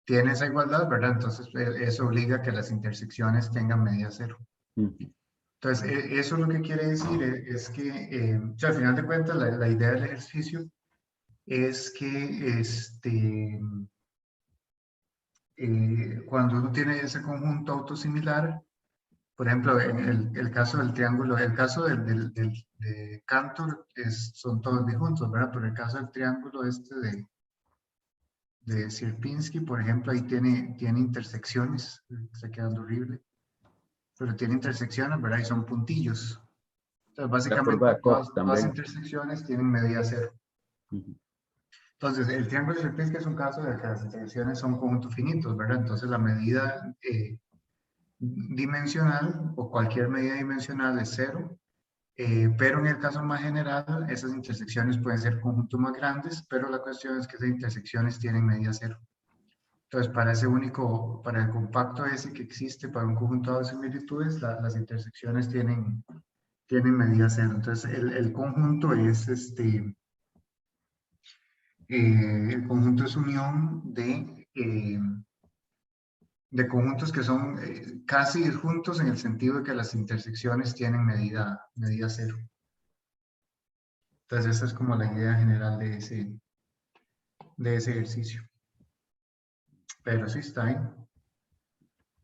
Speaker 2: tiene esa igualdad, ¿verdad? Entonces eso obliga a que las intersecciones tengan medida cero.
Speaker 1: Ujú.
Speaker 2: Entonces, eso lo que quiere decir es que, o sea, al final de cuentas, la idea del ejercicio es que cuando uno tiene ese conjunto autosimilar, por ejemplo, en el caso del triángulo, el caso de Cantor son todos disjuntos, ¿verdad? Pero el caso del triángulo de Sierpinski, por ejemplo, ahí tiene intersecciones, está quedando horrible, pero tiene intersecciones, ¿verdad? Y son puntillos. Entonces,
Speaker 1: La curva
Speaker 2: básicamente,
Speaker 1: de Koch
Speaker 2: todas
Speaker 1: también.
Speaker 2: intersecciones tienen medida cero.
Speaker 1: Ujú.
Speaker 2: Entonces, el triángulo de Sierpinski es un caso de que las intersecciones son conjuntos finitos, ¿verdad? Entonces, la medida dimensional o cualquier medida dimensional es cero. Pero en el caso más general, esas intersecciones pueden ser conjuntos más grandes, pero la cuestión es que esas intersecciones tienen medida cero. Entonces, para el compacto ese que existe para un conjunto de similitudes, las intersecciones tienen medida cero. Entonces, el conjunto es el conjunto es unión de conjuntos que son casi disjuntos en el sentido de que las intersecciones tienen medida cero. Entonces, esa es como la idea general de ese ejercicio. Pero sí está ahí.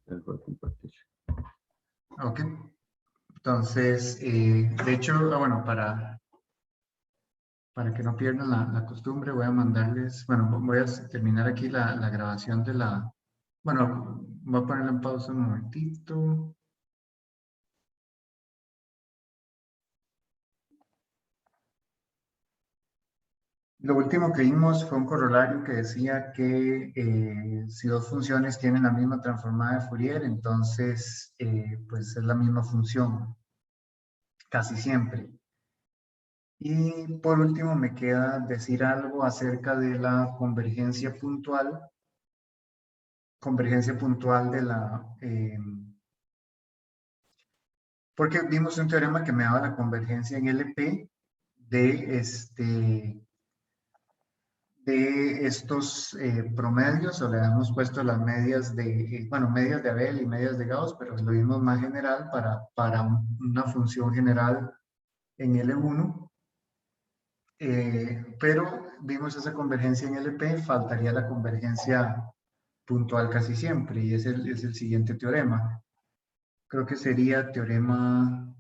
Speaker 1: El juego de compartir.
Speaker 2: Ok. Entonces, de hecho, bueno, para que no pierdan la costumbre, voy a mandarles, bueno, voy a terminar aquí la grabación bueno, voy a ponerla en pausa un momentito. Lo último que vimos fue un corolario que decía que si dos funciones tienen la misma transformada de Fourier, entonces pues es la misma función, casi siempre. Y por último me queda decir algo acerca de la convergencia puntual de porque vimos un teorema que me daba la convergencia en LP de de estos promedios, o le hemos puesto las medias medias de Abel y medias de Gauss, pero lo vimos más general para una función general en L1. Pero vimos esa convergencia en LP, faltaría la convergencia puntual casi siempre, y es el siguiente teorema. Creo que sería teorema,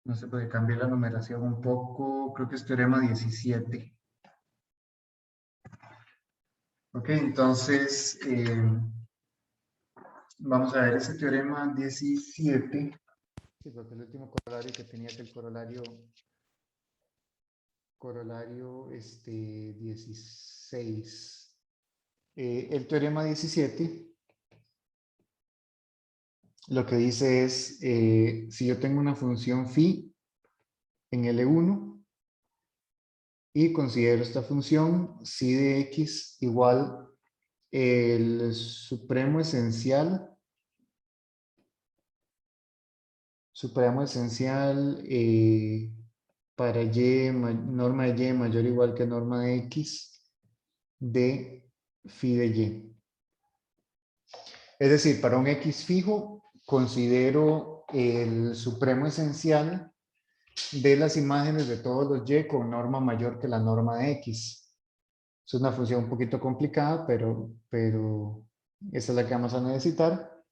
Speaker 2: no se puede cambiar la numeración un poco, creo que es teorema 17. Ok, entonces vamos a ver ese teorema 17. Sí, porque el último corolario que tenía es el corolario 16. El teorema 17 lo que dice es, si yo tengo una función phi en L1 y considero esta función psi de x igual el supremo esencial para y, norma de y mayor o igual que norma de x de phi de y. Es decir, para un x fijo considero el supremo esencial de las imágenes de todos los y con norma mayor que la norma de x. Es una función un poquito complicada, pero esa es la que vamos a necesitar.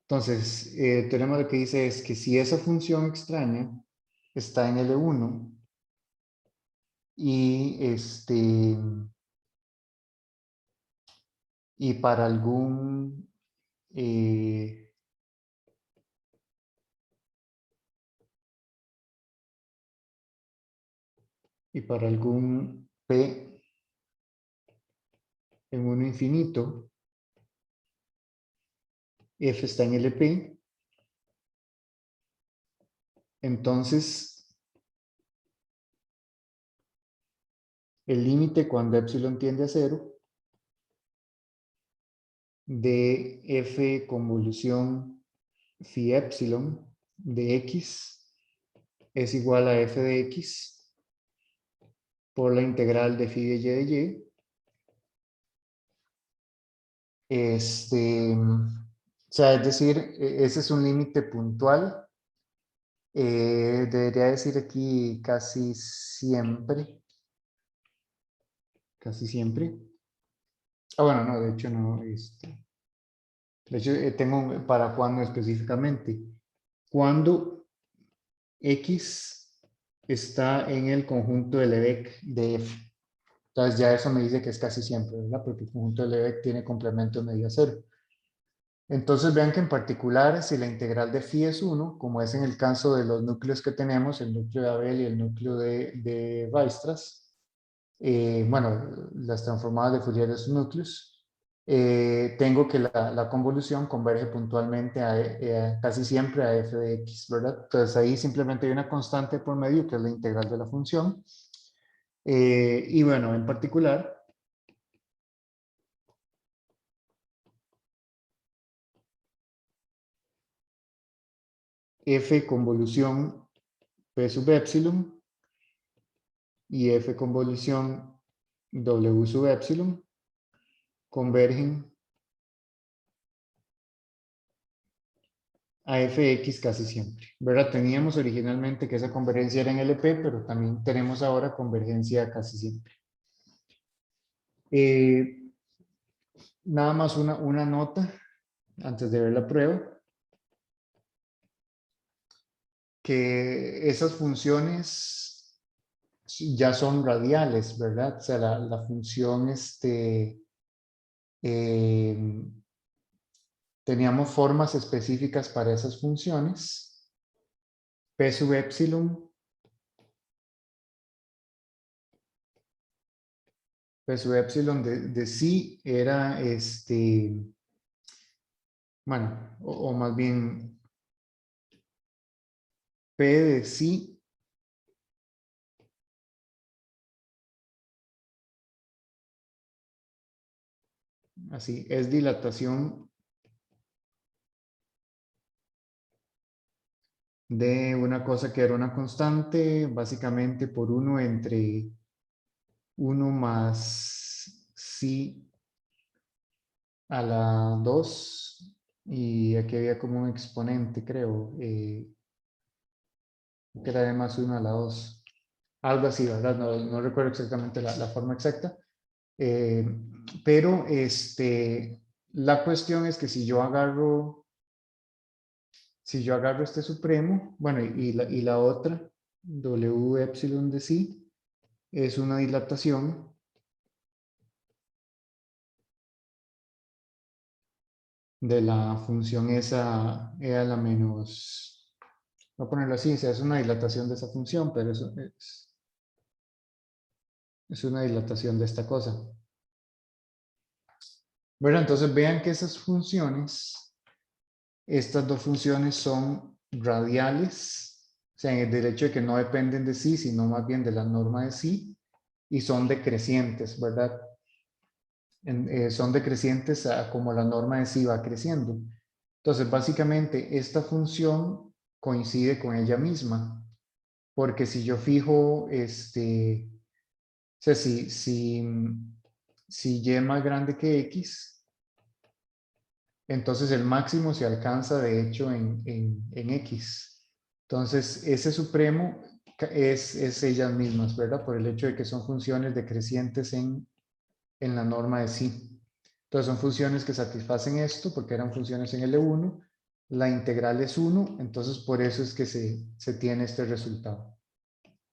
Speaker 2: Entonces, el teorema lo que dice es que si esa función extraña está en L1 y y para algún P en 1 infinito, f está en LP, entonces el límite cuando epsilon tiende a 0 de f convolución phi epsilon de x es igual a f de x por la integral de phi de y. O sea, es decir, ese es un límite puntual. Debería decir aquí casi siempre. Casi siempre. Ah, bueno, no, de hecho no. De hecho, tengo para cuándo específicamente. Cuando x está en el conjunto de Lebesgue de f. Entonces ya eso me dice que es casi siempre, ¿verdad? Porque el conjunto de Lebesgue tiene complemento de medida cero. Entonces vean que en particular, si la integral de phi es 1, como es en el caso de los núcleos que tenemos, el núcleo de Abel y el núcleo de Weierstrass, bueno, las transformadas de Fourier de esos núcleos, tengo que la convolución converge puntualmente casi siempre a f de x, ¿verdad? Entonces ahí simplemente hay una constante por medio que es la integral de la función. Y bueno, en particular, f convolución p sub epsilon y f convolución w sub epsilon convergen a fx casi siempre, ¿verdad? Teníamos originalmente que esa convergencia era en LP, pero también tenemos ahora convergencia casi siempre. Nada más una nota antes de ver la prueba, que esas funciones ya son radiales, ¿verdad? O sea, la función teníamos formas específicas para esas funciones. P sub epsilon, de sí era bueno, o más bien P de sí así es dilatación de una cosa que era una constante, básicamente por 1 entre 1 más sí a la 2, y aquí había como un exponente, creo, que era de más 1 a la 2. Algo así, ¿verdad? No recuerdo exactamente la forma exacta. Pero la cuestión es que si yo agarro este supremo, bueno, y la otra, W epsilon de sí, es una dilatación de la función esa e a la menos, voy a ponerlo así, o sea, es una dilatación de esa función, pero eso es una dilatación de esta cosa. Bueno, entonces vean que esas funciones, estas dos funciones son radiales, o sea, en el derecho de que no dependen de sí, sino más bien de la norma de sí, y son decrecientes, ¿verdad? Son decrecientes como la norma de sí va creciendo. Entonces, básicamente, esta función coincide con ella misma, porque si yo fijo, o sea, si y es más grande que x, Entonces el máximo se alcanza de hecho en X. Entonces ese supremo es ellas mismas, ¿verdad? Por el hecho de que son funciones decrecientes en la norma de sí. Entonces son funciones que satisfacen esto porque eran funciones en L1. La integral es 1, entonces por eso es que se tiene este resultado.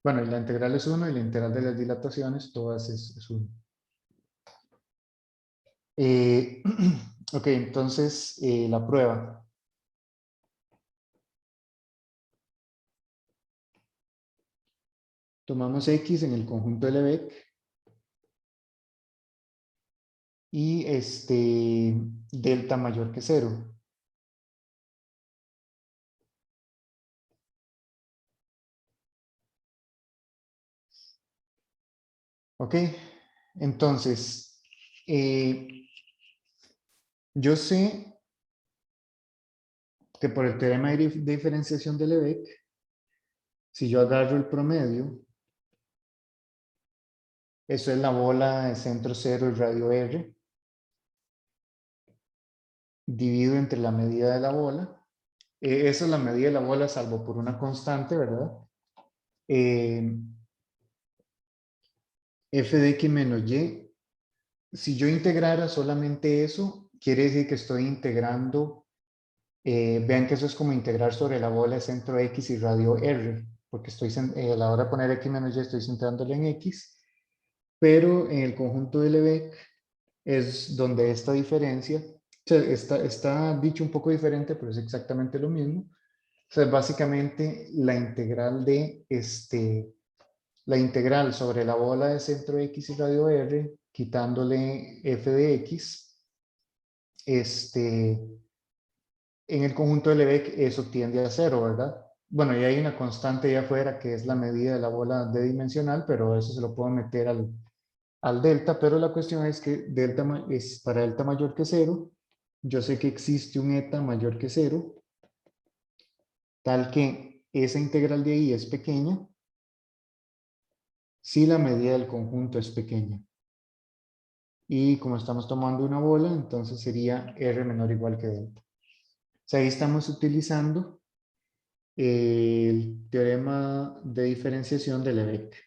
Speaker 2: Bueno, y la integral es 1 y la integral de las dilataciones, todas es 1. Ok, entonces la prueba. Tomamos X en el conjunto de Lebesgue y delta mayor que 0. Ok, entonces yo sé que por el teorema de diferenciación de Lebesgue, si yo agarro el promedio, eso es la bola de centro 0 y radio R, dividido entre la medida de la bola. Esa es la medida de la bola salvo por una constante, ¿verdad? F de X menos Y. Si yo integrara solamente eso, quiere decir que estoy integrando, vean que eso es como integrar sobre la bola de centro X y radio R, porque a la hora de poner X menos Y estoy centrándole en X, pero en el conjunto de Lebesgue es donde esta diferencia, o sea, está dicho un poco diferente, pero es exactamente lo mismo. O sea, básicamente la integral la integral sobre la bola de centro X y radio R, quitándole f de X, en el conjunto de Lebesgue eso tiende a cero, ¿verdad? Bueno, y hay una constante ahí afuera que es la medida de la bola d dimensional, pero eso se lo puedo meter al delta, pero la cuestión es que delta es para delta mayor que cero. Yo sé que existe un eta mayor que cero, tal que esa integral de ahí es pequeña si la medida del conjunto es pequeña. Y como estamos tomando una bola, entonces sería R menor o igual que delta. O sea, ahí estamos utilizando el teorema de diferenciación de Lebesgue.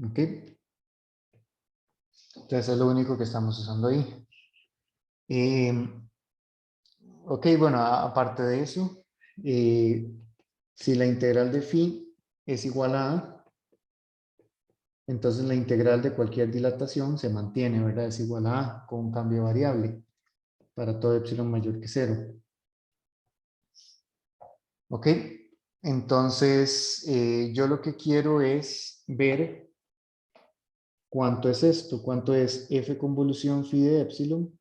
Speaker 2: ¿Ok? Entonces es lo único que estamos usando ahí. Ok, bueno, aparte de eso, si la integral de phi es igual a A, entonces la integral de cualquier dilatación se mantiene, ¿verdad? Es igual a A con un cambio variable para todo epsilon mayor que 0. ¿Ok? Entonces, yo lo que quiero es ver cuánto es esto, cuánto es f convolución phi de epsilon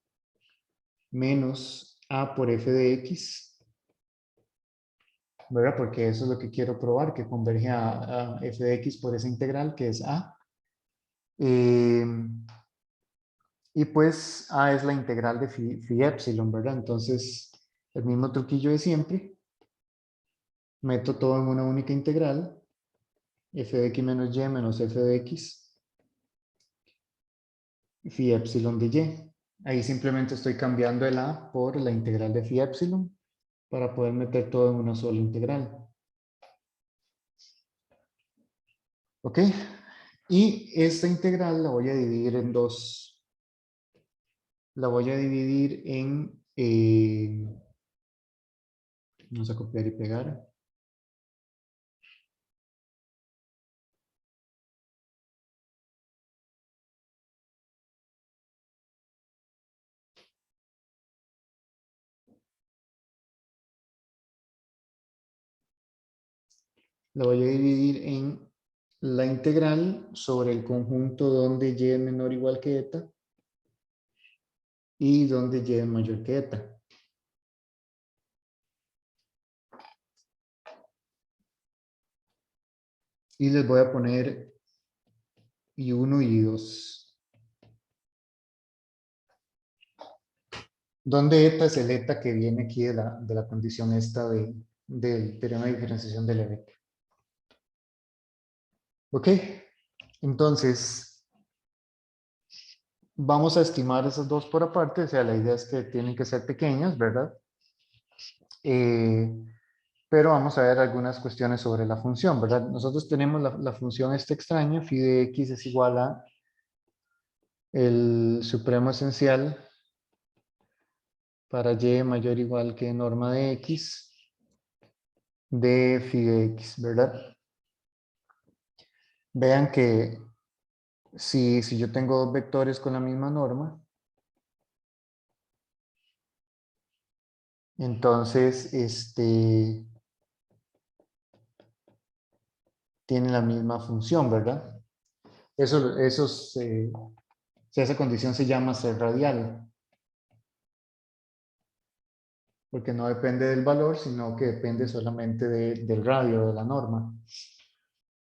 Speaker 2: menos a por f de x, ¿verdad? Porque eso es lo que quiero probar, que converge a f de x por esa integral que es a. Y pues a es la integral de phi epsilon, ¿verdad? Entonces, el mismo truquillo de siempre. Meto todo en una única integral, f de x menos y menos f de x, phi epsilon de y. Ahí simplemente estoy cambiando el a por la integral de phi epsilon para poder meter todo en una sola integral. ¿Ok? Y esta integral la voy a dividir en dos. La voy a dividir en... vamos a copiar y pegar. La voy a dividir en la integral sobre el conjunto donde y es menor o igual que eta y donde y es mayor que eta. Y les voy a poner y1 y 2. Donde eta es el eta que viene aquí de la condición esta del teorema de diferenciación de Lebesgue. Ok, entonces vamos a estimar esas dos por aparte, o sea, la idea es que tienen que ser pequeñas, ¿verdad? Pero vamos a ver algunas cuestiones sobre la función, ¿verdad? Nosotros tenemos la función esta extraña, phi de x es igual a el supremo esencial para y mayor o igual que norma de x de phi de x, ¿verdad? Vean que si yo tengo dos vectores con la misma norma, entonces tienen la misma función, ¿verdad? Esa condición se llama ser radial, porque no depende del valor, sino que depende solamente del radio, de la norma.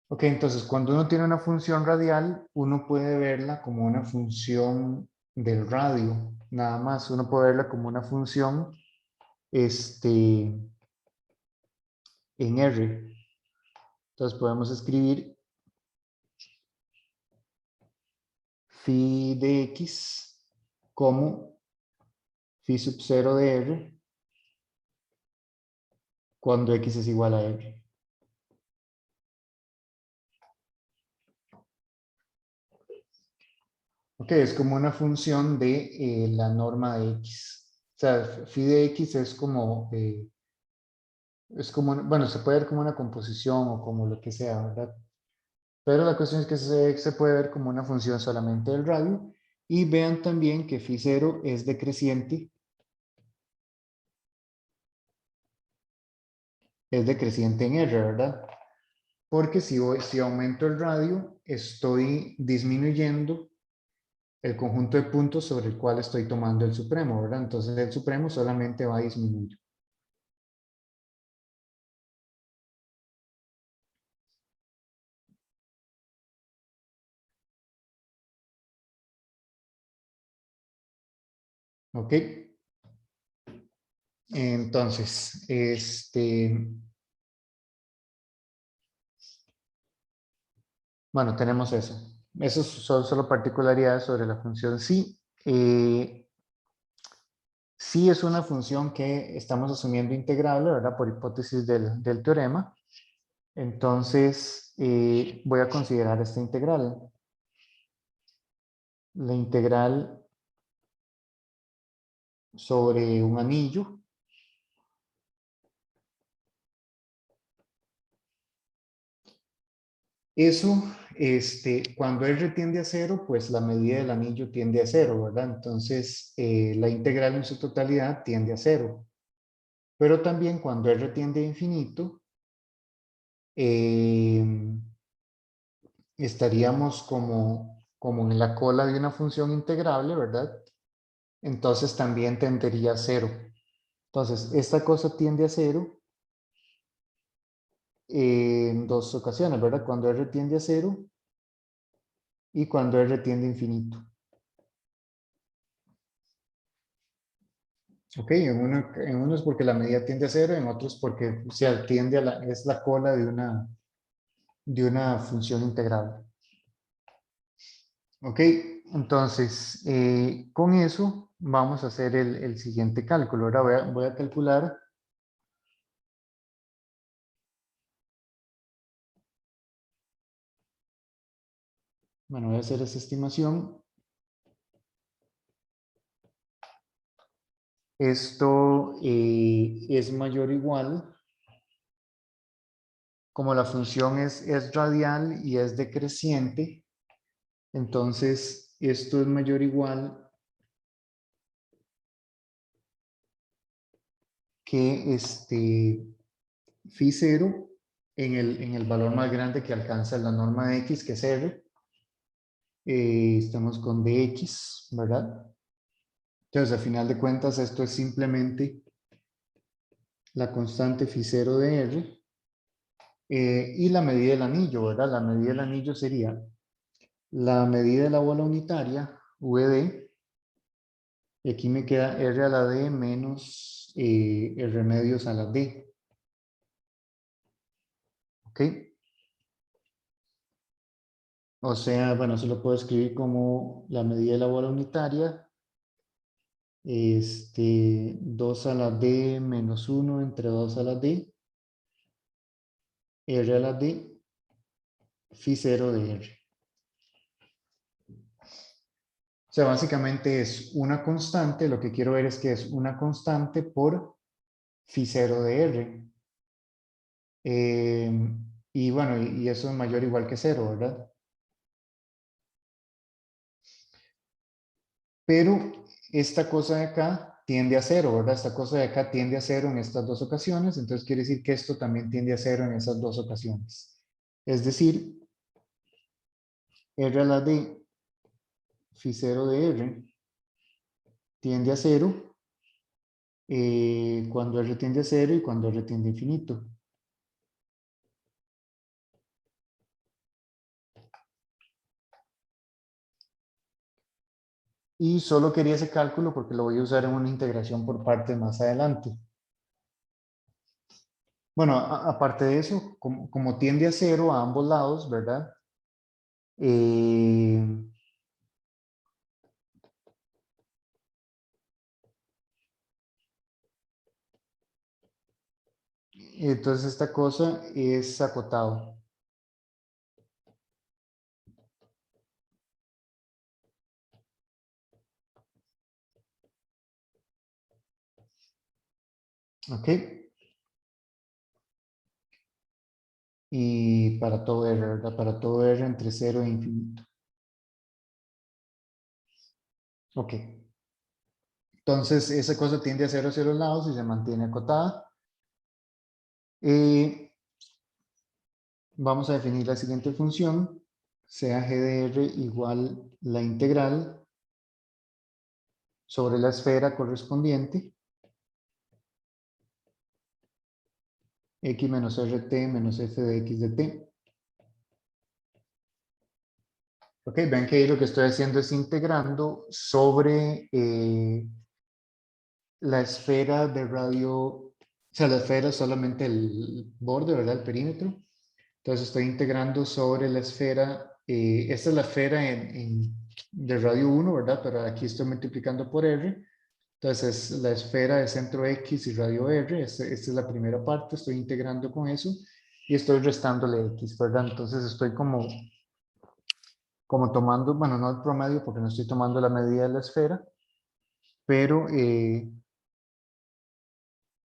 Speaker 2: Ok, entonces cuando uno tiene una función radial, uno puede verla como una función del radio, nada más. Uno puede verla como una función en R. Entonces podemos escribir phi de x como phi sub 0 de R cuando x es igual a R. Ok, es como una función de la norma de x. O sea, phi de x bueno, se puede ver como una composición o como lo que sea, ¿verdad? Pero la cuestión es que se puede ver como una función solamente del radio. Y vean también que phi 0 es decreciente. Es decreciente en R, ¿verdad? Porque si aumento el radio, estoy disminuyendo el conjunto de puntos sobre el cual estoy tomando el supremo, ¿verdad? Entonces el supremo solamente va a disminuir. ¿Ok? Entonces, bueno, tenemos eso. Esos son solo particularidades sobre la función sí. Sí es una función que estamos asumiendo integrable, ¿verdad? Por hipótesis del teorema. Entonces, voy a considerar esta integral. La integral sobre un anillo. Eso, cuando R tiende a cero, pues la medida del anillo tiende a cero, ¿verdad? Entonces, la integral en su totalidad tiende a cero. Pero también cuando R tiende a infinito, estaríamos como en la cola de una función integrable, ¿verdad? Entonces también tendería a cero. Entonces, esta cosa tiende a cero en dos ocasiones, ¿verdad? Cuando R tiende a cero y cuando R tiende a infinito. Ok, en uno es porque la medida tiende a cero, en otros porque es la cola de una función integrable. Ok, entonces con eso vamos a hacer el siguiente cálculo. Ahora voy a calcular. Bueno, voy a hacer esa estimación. Esto es mayor o igual, como la función es radial y es decreciente, entonces esto es mayor o igual que phi 0 en el valor más grande que alcanza la norma de x, que es R. Estamos con dx, ¿verdad? Entonces, a final de cuentas, esto es simplemente la constante phi 0 de R. Y la medida del anillo, ¿verdad? La medida del anillo sería la medida de la bola unitaria, VD, y aquí me queda R a la D menos R medios a la D. ¿Ok? O sea, bueno, se lo puedo escribir como la medida de la bola unitaria. 2 a la D menos 1 entre 2 a la D. R a la D. Phi 0 de R. O sea, básicamente es una constante. Lo que quiero ver es que es una constante por phi 0 de R. Y bueno, y eso es mayor o igual que 0, ¿verdad? Pero esta cosa de acá tiende a 0, ¿verdad? Esta cosa de acá tiende a 0 en estas dos ocasiones, entonces quiere decir que esto también tiende a 0 en esas dos ocasiones. Es decir, R a la D phi 0 de R tiende a 0 cuando R tiende a 0 y cuando R tiende a infinito. Y solo quería ese cálculo porque lo voy a usar en una integración por partes más adelante. Bueno, aparte de eso, como tiende a 0 a ambos lados, ¿verdad? Entonces esta cosa es acotado. ¿Ok? Y para todo R, ¿verdad? Para todo R entre 0 e infinito. Ok. Entonces esa cosa tiende a 0 hacia los lados y se mantiene acotada. Vamos a definir la siguiente función. Sea g de R igual la integral sobre la esfera correspondiente. X menos RT menos f de x de t. Ok, ven que ahí lo que estoy haciendo es integrando sobre la esfera de radio, o sea, la esfera es solamente el borde, ¿verdad? El perímetro. Entonces estoy integrando sobre la esfera, esta es la esfera de radio 1, ¿verdad? Pero aquí estoy multiplicando por R. Entonces la esfera de centro X y radio R, esta es la primera parte, estoy integrando con eso y estoy restándole X, ¿verdad? Entonces estoy como tomando, bueno, no el promedio porque no estoy tomando la medida de la esfera, pero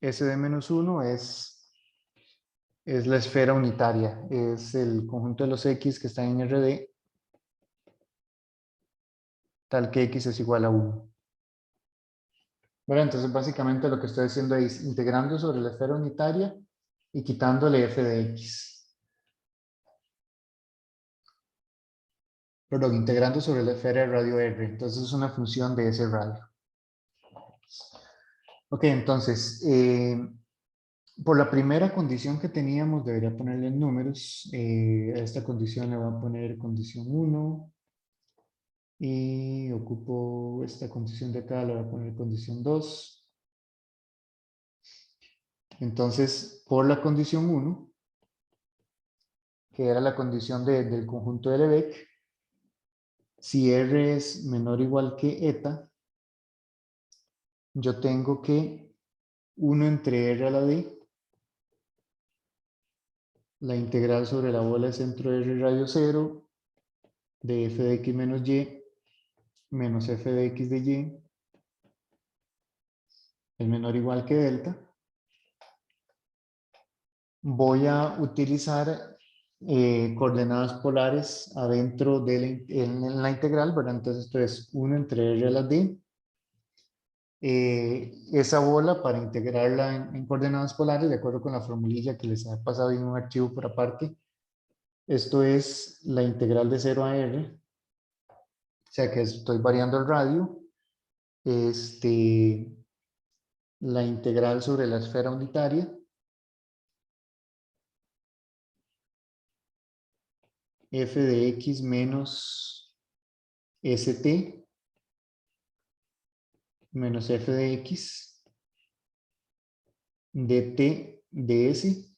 Speaker 2: S de menos 1 es la esfera unitaria, es el conjunto de los X que están en RD, tal que X es igual a 1. Bueno, entonces básicamente lo que estoy haciendo es integrando sobre la esfera unitaria y quitándole f de x. Perdón, integrando sobre la esfera de radio r. Entonces es una función de ese radio. Ok, entonces, por la primera condición que teníamos, debería ponerle en números. A esta condición le voy a poner condición 1. Y ocupo esta condición de acá, le voy a poner condición 2. Entonces, por la condición 1, que era la condición del conjunto de Lebesgue, si R es menor o igual que eta, yo tengo que 1 entre R a la D, la integral sobre la bola de centro R radio 0, de f de x menos y, menos f de x de y, es menor o igual que delta. Voy a utilizar coordenadas polares adentro en la integral, ¿verdad? Entonces esto es 1 entre R a la D. Esa bola para integrarla en coordenadas polares, de acuerdo con la formulilla que les ha pasado en un archivo por aparte, esto es la integral de 0 a R, o sea que estoy variando el radio, la integral sobre la esfera unitaria, f de x menos st, menos f de x, dt ds,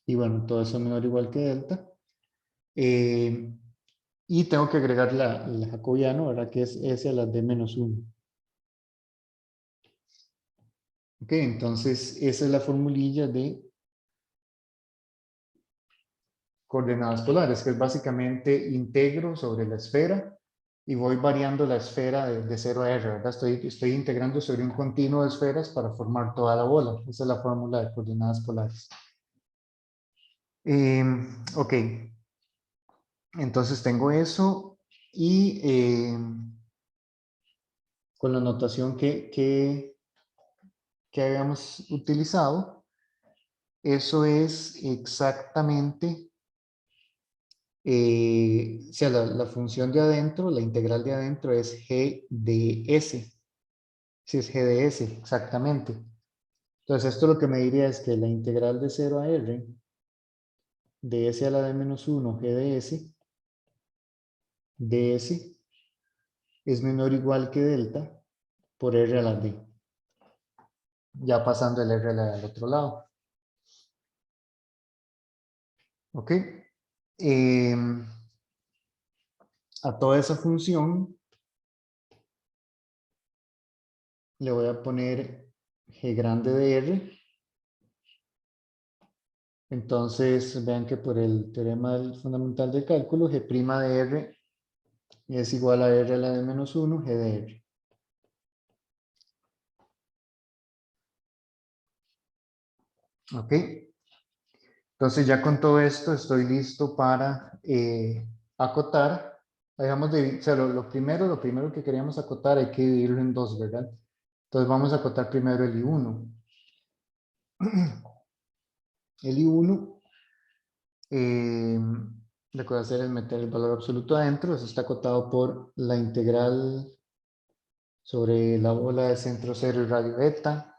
Speaker 2: y bueno, todo eso menor o igual que delta.
Speaker 5: Y tengo que agregar el jacobiano, ¿verdad? Que es S a la D menos 1. Ok, entonces esa es la formulilla de coordenadas polares, que es básicamente integro sobre la esfera y voy variando la esfera de 0 a R, ¿verdad? Estoy integrando sobre un continuo de esferas para formar toda la bola. Esa es la fórmula de coordenadas polares. Ok, entonces tengo eso y con la notación que habíamos utilizado, eso es exactamente, o sea, la función de adentro, la integral de adentro es g de s. Si es g de s, exactamente. Entonces esto lo que me diría es que la integral de 0 a r de s a la d menos 1 g de s es menor o igual que delta por r a la d. Ya pasando el r a la d al otro lado. ¿Ok? A toda esa función le voy a poner g grande de r. Entonces vean que por el teorema fundamental del cálculo, g' de r es igual a r a la d menos 1, g de r. ¿Ok? Entonces ya con todo esto estoy listo para acotar. O sea, lo primero que queríamos acotar hay que dividirlo en dos, ¿verdad? Entonces vamos a acotar primero el I1. El I1, lo que voy a hacer es meter el valor absoluto adentro. Eso está acotado por la integral sobre la bola de centro cero y radio beta.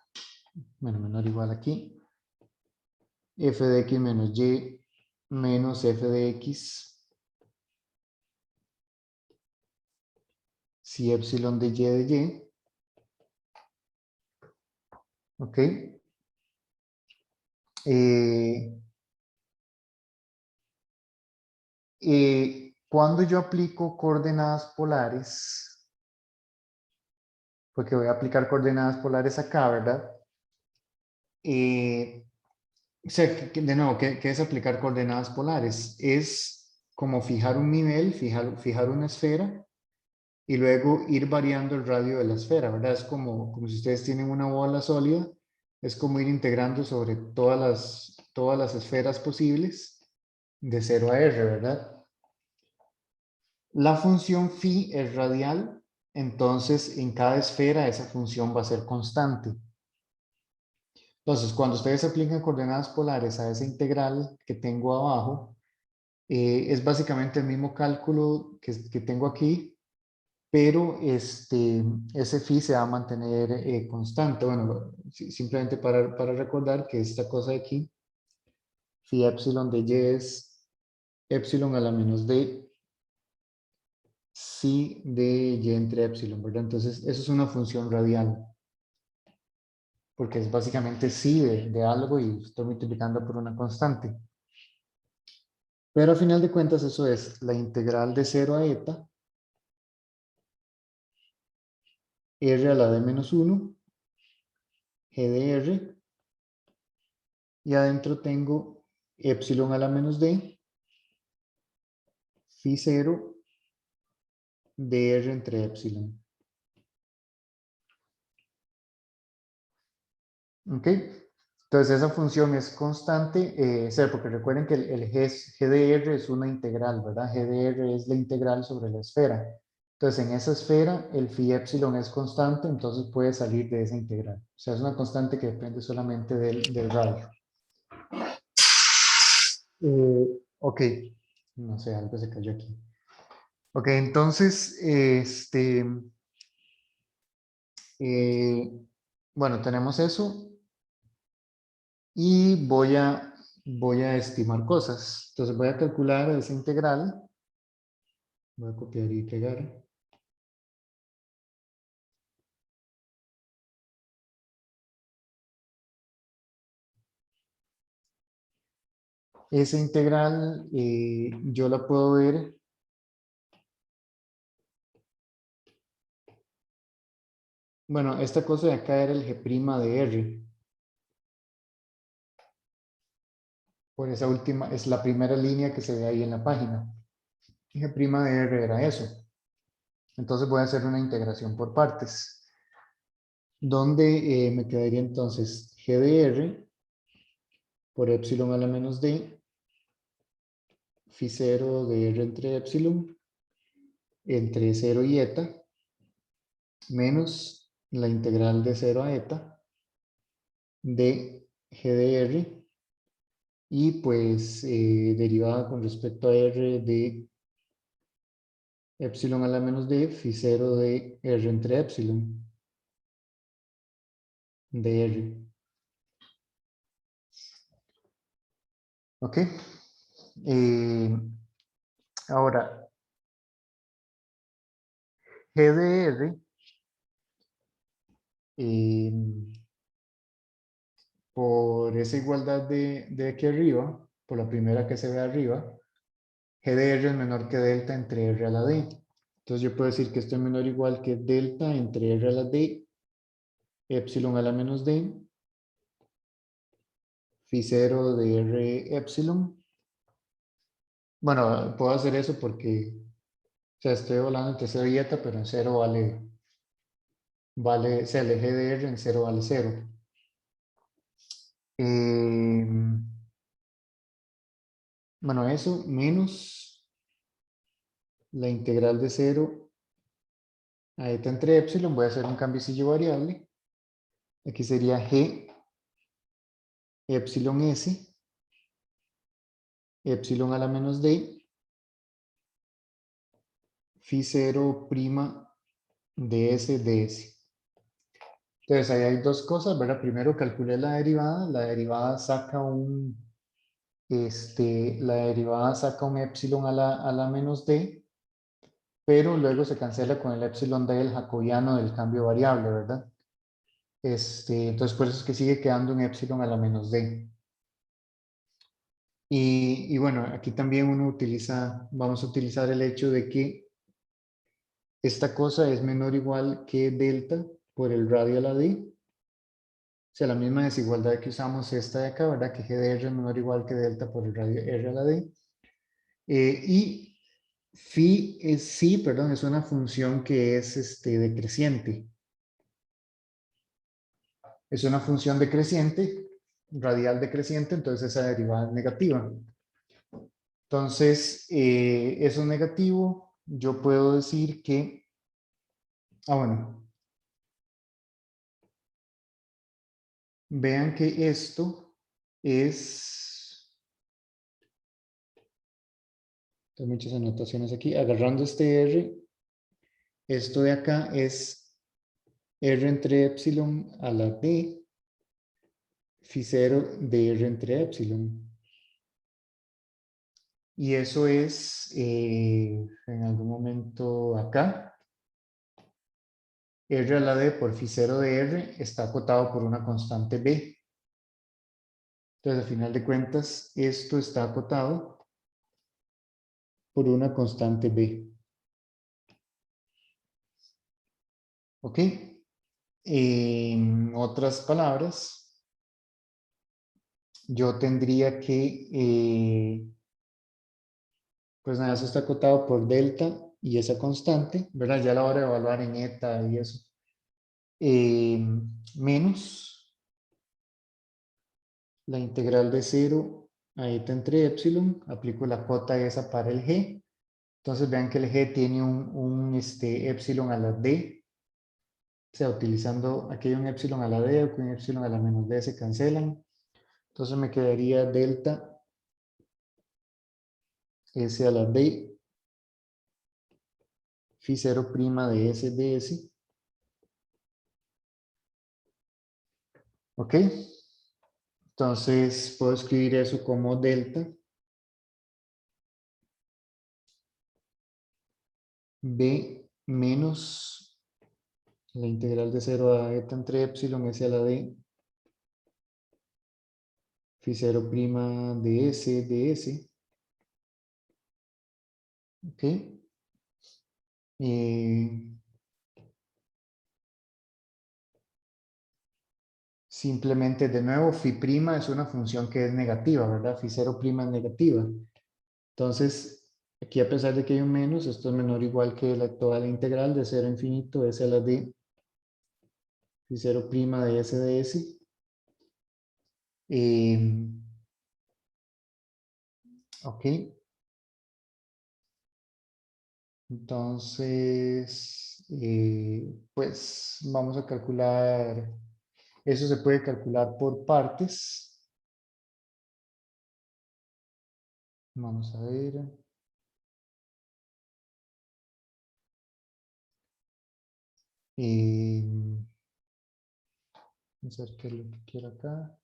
Speaker 5: Bueno, menor o igual aquí. F de x menos y menos f de x si epsilon de y. ¿Ok? Cuando yo aplico coordenadas polares, porque voy a aplicar coordenadas polares acá, ¿verdad? O sea, de nuevo, ¿qué es aplicar coordenadas polares? Es como fijar un nivel, fijar una esfera y luego ir variando el radio de la esfera, ¿verdad? Es como si ustedes tienen una bola sólida, es como ir integrando sobre todas las esferas posibles de 0 a R, ¿verdad? La función phi es radial, entonces en cada esfera esa función va a ser constante. Entonces, cuando ustedes aplican coordenadas polares a esa integral que tengo abajo, es básicamente el mismo cálculo que tengo aquí, pero ese phi se va a mantener constante. Bueno, simplemente para recordar que esta cosa de aquí, phi epsilon de y es epsilon a la menos d psi de y entre epsilon, ¿verdad? Entonces, eso es una función radial, porque es básicamente psi de algo y estoy multiplicando por una constante. Pero a final de cuentas, eso es la integral de 0 a eta, r a la d menos 1, g de r, y adentro tengo epsilon a la menos d, phi 0 de r entre epsilon. ¿Ok? Entonces esa función es constante, porque recuerden que el g de r es una integral, ¿verdad? G de r es la integral sobre la esfera. Entonces en esa esfera el phi epsilon es constante, entonces puede salir de esa integral. O sea, es una constante que depende solamente del radio. Ok, no sé, algo se cayó aquí. Ok, entonces, bueno, tenemos eso. Y voy a estimar cosas. Entonces voy a calcular esa integral. Voy a copiar y pegar. Esa integral yo la puedo ver Bueno, esta cosa de acá era el G' de R. Por esa última, es la primera línea que se ve ahí en la página. G' de R era eso. Entonces voy a hacer una integración por partes. Donde me quedaría entonces G de R por epsilon a la menos D, phi 0 de R entre epsilon, entre 0 y eta, menos la integral de 0 a eta de G de R, y pues derivada con respecto a R de epsilon a la menos D, phi 0 de R entre epsilon de R. ¿Ok? Ahora, G de R, por esa igualdad de aquí arriba, por la primera que se ve arriba, G de R es menor que delta entre R a la D. Entonces yo puedo decir que esto es menor o igual que delta entre R a la D, epsilon a la menos D, phi 0 de R epsilon. Bueno, puedo hacer eso porque, o sea, estoy hablando entre 0 y eta, pero en 0 vale, o sea, el G de R en 0 vale 0. Bueno, eso menos la integral de 0 a eta entre epsilon. Voy a hacer un cambiecillo variable. Aquí sería G epsilon S, epsilon a la menos D, phi 0' de S de S. Entonces ahí hay dos cosas, ¿verdad? Primero calculé la derivada saca la derivada saca un epsilon a la menos D, pero luego se cancela con el epsilon D del jacobiano del cambio variable, ¿verdad? Entonces por eso es que sigue quedando un epsilon a la menos D. Y bueno, aquí también vamos a utilizar el hecho de que esta cosa es menor o igual que delta por el radio a la D. O sea, la misma desigualdad que usamos esta de acá, ¿verdad? Que G de R es menor o igual que delta por el radio R a la D. Y phi perdón, es una función que es decreciente. Es una función decreciente, radial decreciente, entonces esa derivada es negativa. Entonces, eso es negativo. Yo puedo decir que, bueno, vean que esto es, tengo muchas anotaciones aquí, agarrando este R, esto de acá es R entre epsilon a la D, phi 0 de R entre epsilon. Y eso es, en algún momento acá, R a la D por phi 0 de R está acotado por una constante B. Entonces, al final de cuentas, esto está acotado por una constante B. ¿Ok? En otras palabras, yo tendría que, pues nada, eso está acotado por delta y esa constante, ¿verdad? Ya a la hora de evaluar en eta y eso. Menos la integral de 0 a eta entre epsilon, aplico la cota esa para el G. Entonces vean que el G tiene un epsilon a la D. O sea, utilizando aquí hay un epsilon a la D o un epsilon a la menos D se cancelan. Entonces me quedaría delta S a la D phi 0' de S de S. ¿Ok? Entonces puedo escribir eso como delta B menos la integral de 0 a eta entre epsilon S a la D phi 0' de S de S. ¿Ok? simplemente de nuevo phi' es una función que es negativa, ¿verdad? Phi0' es negativa. Entonces, aquí a pesar de que hay un menos, esto es menor o igual que toda la integral de 0 a infinito s a la d phi0' de s de s. Ok. Entonces, pues vamos a calcular, eso se puede calcular por partes. Vamos a ver. Vamos a ver qué es lo que quiero acá.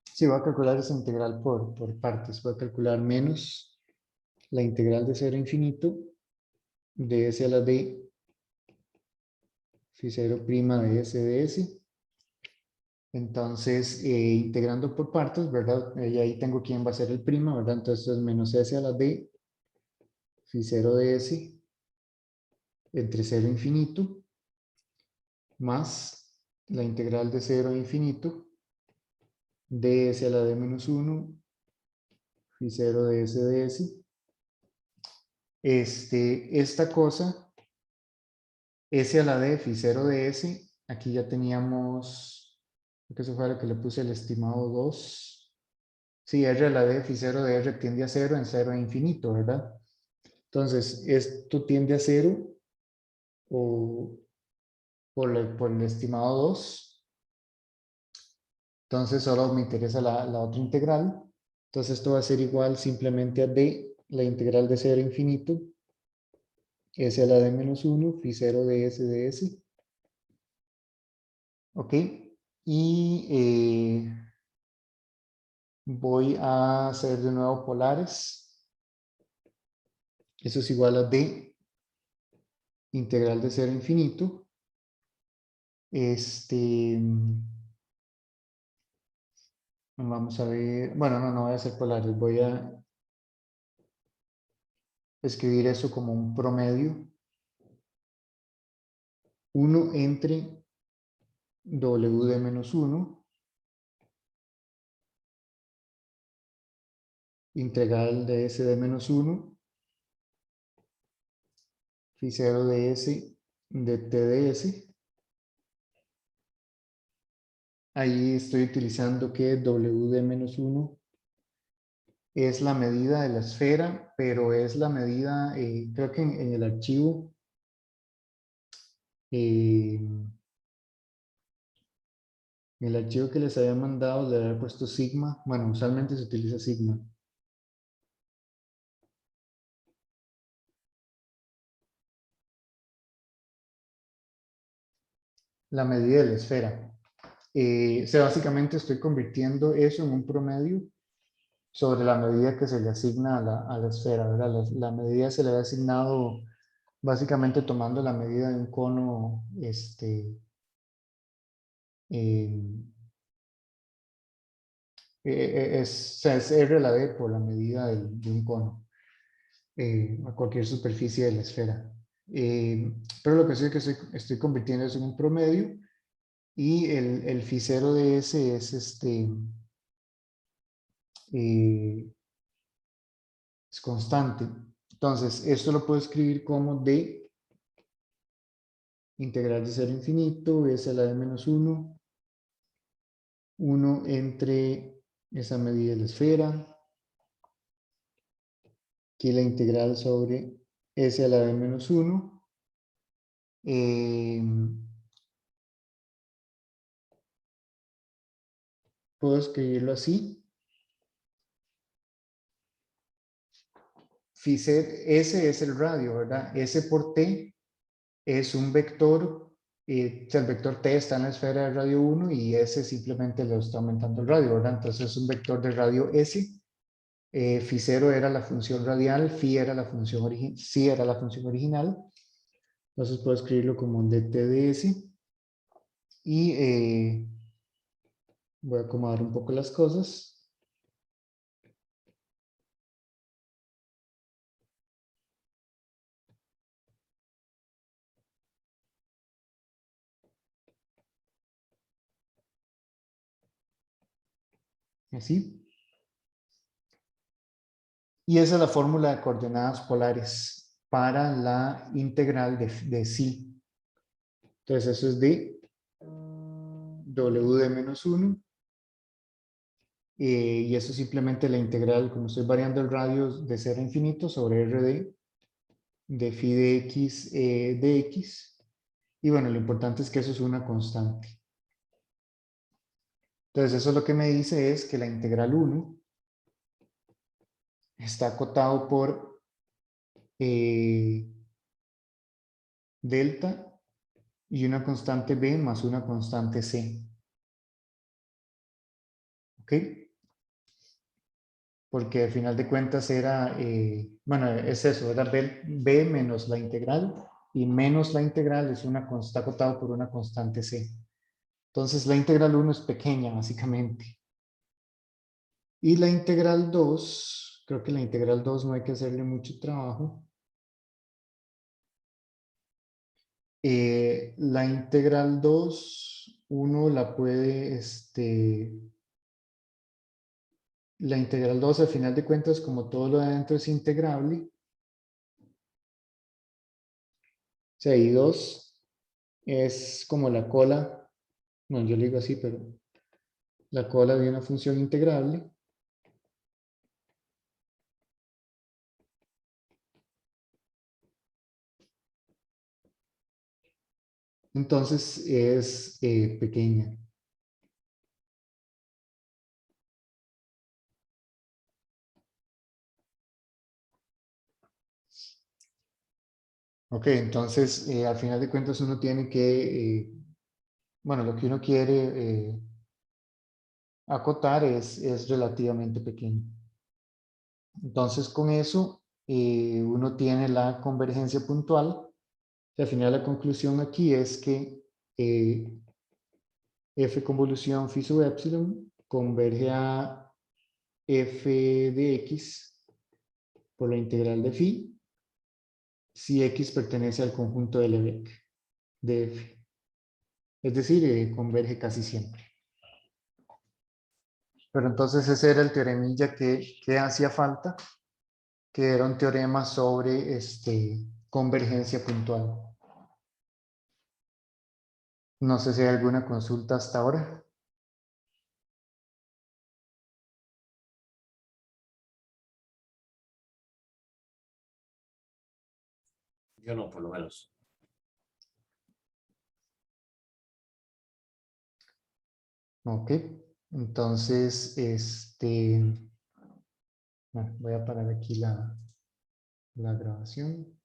Speaker 5: Sí, voy a calcular esa integral por partes. Voy a calcular menos la integral de 0 a infinito de s a la d phi0' de s de s. Entonces, integrando por partes, ¿verdad? Y ahí tengo quién va a ser el prima, ¿verdad? Entonces es menos s a la d phi0 de s entre 0 a infinito más la integral de 0 a infinito de s a la d menos 1 phi0 de s de s. Esta cosa, s a la d phi0 de s, aquí ya teníamos, creo que eso fue lo que le puse el estimado 2. Sí, r a la d phi0 de r tiende a 0 en 0 a infinito, ¿verdad? Entonces, esto tiende a 0 o por el estimado 2. Entonces, solo me interesa la otra integral. Entonces, esto va a ser igual simplemente a d, la integral de 0 a infinito, s a la d menos 1, phi0 de s de s. Ok. Y voy a hacer de nuevo polares. Eso es igual a d, integral de 0 a infinito. Vamos a ver. Bueno, no voy a hacer polares. Voy a escribir eso como un promedio. 1 entre w de menos 1. Integral de s de menos 1. Phi0 de s de t de s. Ahí estoy utilizando que w de menos 1 es la medida de la esfera, pero es la medida, creo que en el archivo, en el archivo que les había mandado le había puesto sigma. Bueno, usualmente se utiliza sigma. La medida de la esfera. O sea, básicamente estoy convirtiendo eso en un promedio sobre la medida que se le asigna a la esfera, ¿verdad? La medida se le ha asignado básicamente tomando la medida de un cono, o sea, es R a la D por la medida de un cono a cualquier superficie de la esfera. Pero lo que sí es que estoy convirtiendo eso en un promedio y el phi0 de S es constante. Entonces, esto lo puedo escribir como D integral de 0 a infinito, S a la D menos 1, 1 entre esa medida de la esfera, aquí la integral sobre S a la D menos 1. Puedo escribirlo así. S es el radio, ¿verdad? S por T es un vector, o sea, el vector T está en la esfera de radio 1 y S simplemente lo está aumentando el radio, ¿verdad? Entonces es un vector de radio S. Phi0 era la función radial, phi era la función original, psi era la función original. Entonces puedo escribirlo como dt de S. Y Voy a acomodar un poco las cosas. Así. Y esa es la fórmula de coordenadas polares para la integral de psi. Entonces eso es de w de menos 1. Y eso es simplemente la integral, como estoy variando el radio de 0 a infinito sobre rd de phi de x de x. Y bueno, lo importante es que eso es una constante. Entonces eso lo que me dice es que la integral 1 está acotado por delta y una constante b más una constante c. ¿Ok? Porque al final de cuentas era, bueno, es eso, era b menos la integral, y menos la integral es está acotado por una constante c. Entonces la integral 1 es pequeña, básicamente. Y la integral 2, creo que la integral 2 no hay que hacerle mucho trabajo. La integral 2, uno la puede, la integral 2 al final de cuentas, como todo lo de adentro es integrable, o sea, y 2 es como la cola, no, yo le digo así, pero la cola de una función integrable. Entonces es pequeña. Ok, entonces al final de cuentas uno tiene que, bueno, lo que uno quiere acotar es relativamente pequeño. Entonces con eso uno tiene la convergencia puntual. Y al final la conclusión aquí es que f convolución phi sub epsilon converge a f de x por la integral de phi si x pertenece al conjunto de Lebesgue de f. Es decir, converge casi siempre. Pero entonces ese era el teoremilla que hacía falta, que era un teorema sobre convergencia puntual. No sé si hay alguna consulta hasta ahora.
Speaker 4: Yo no, por lo menos.
Speaker 5: Ok, entonces, bueno, voy a parar aquí la grabación.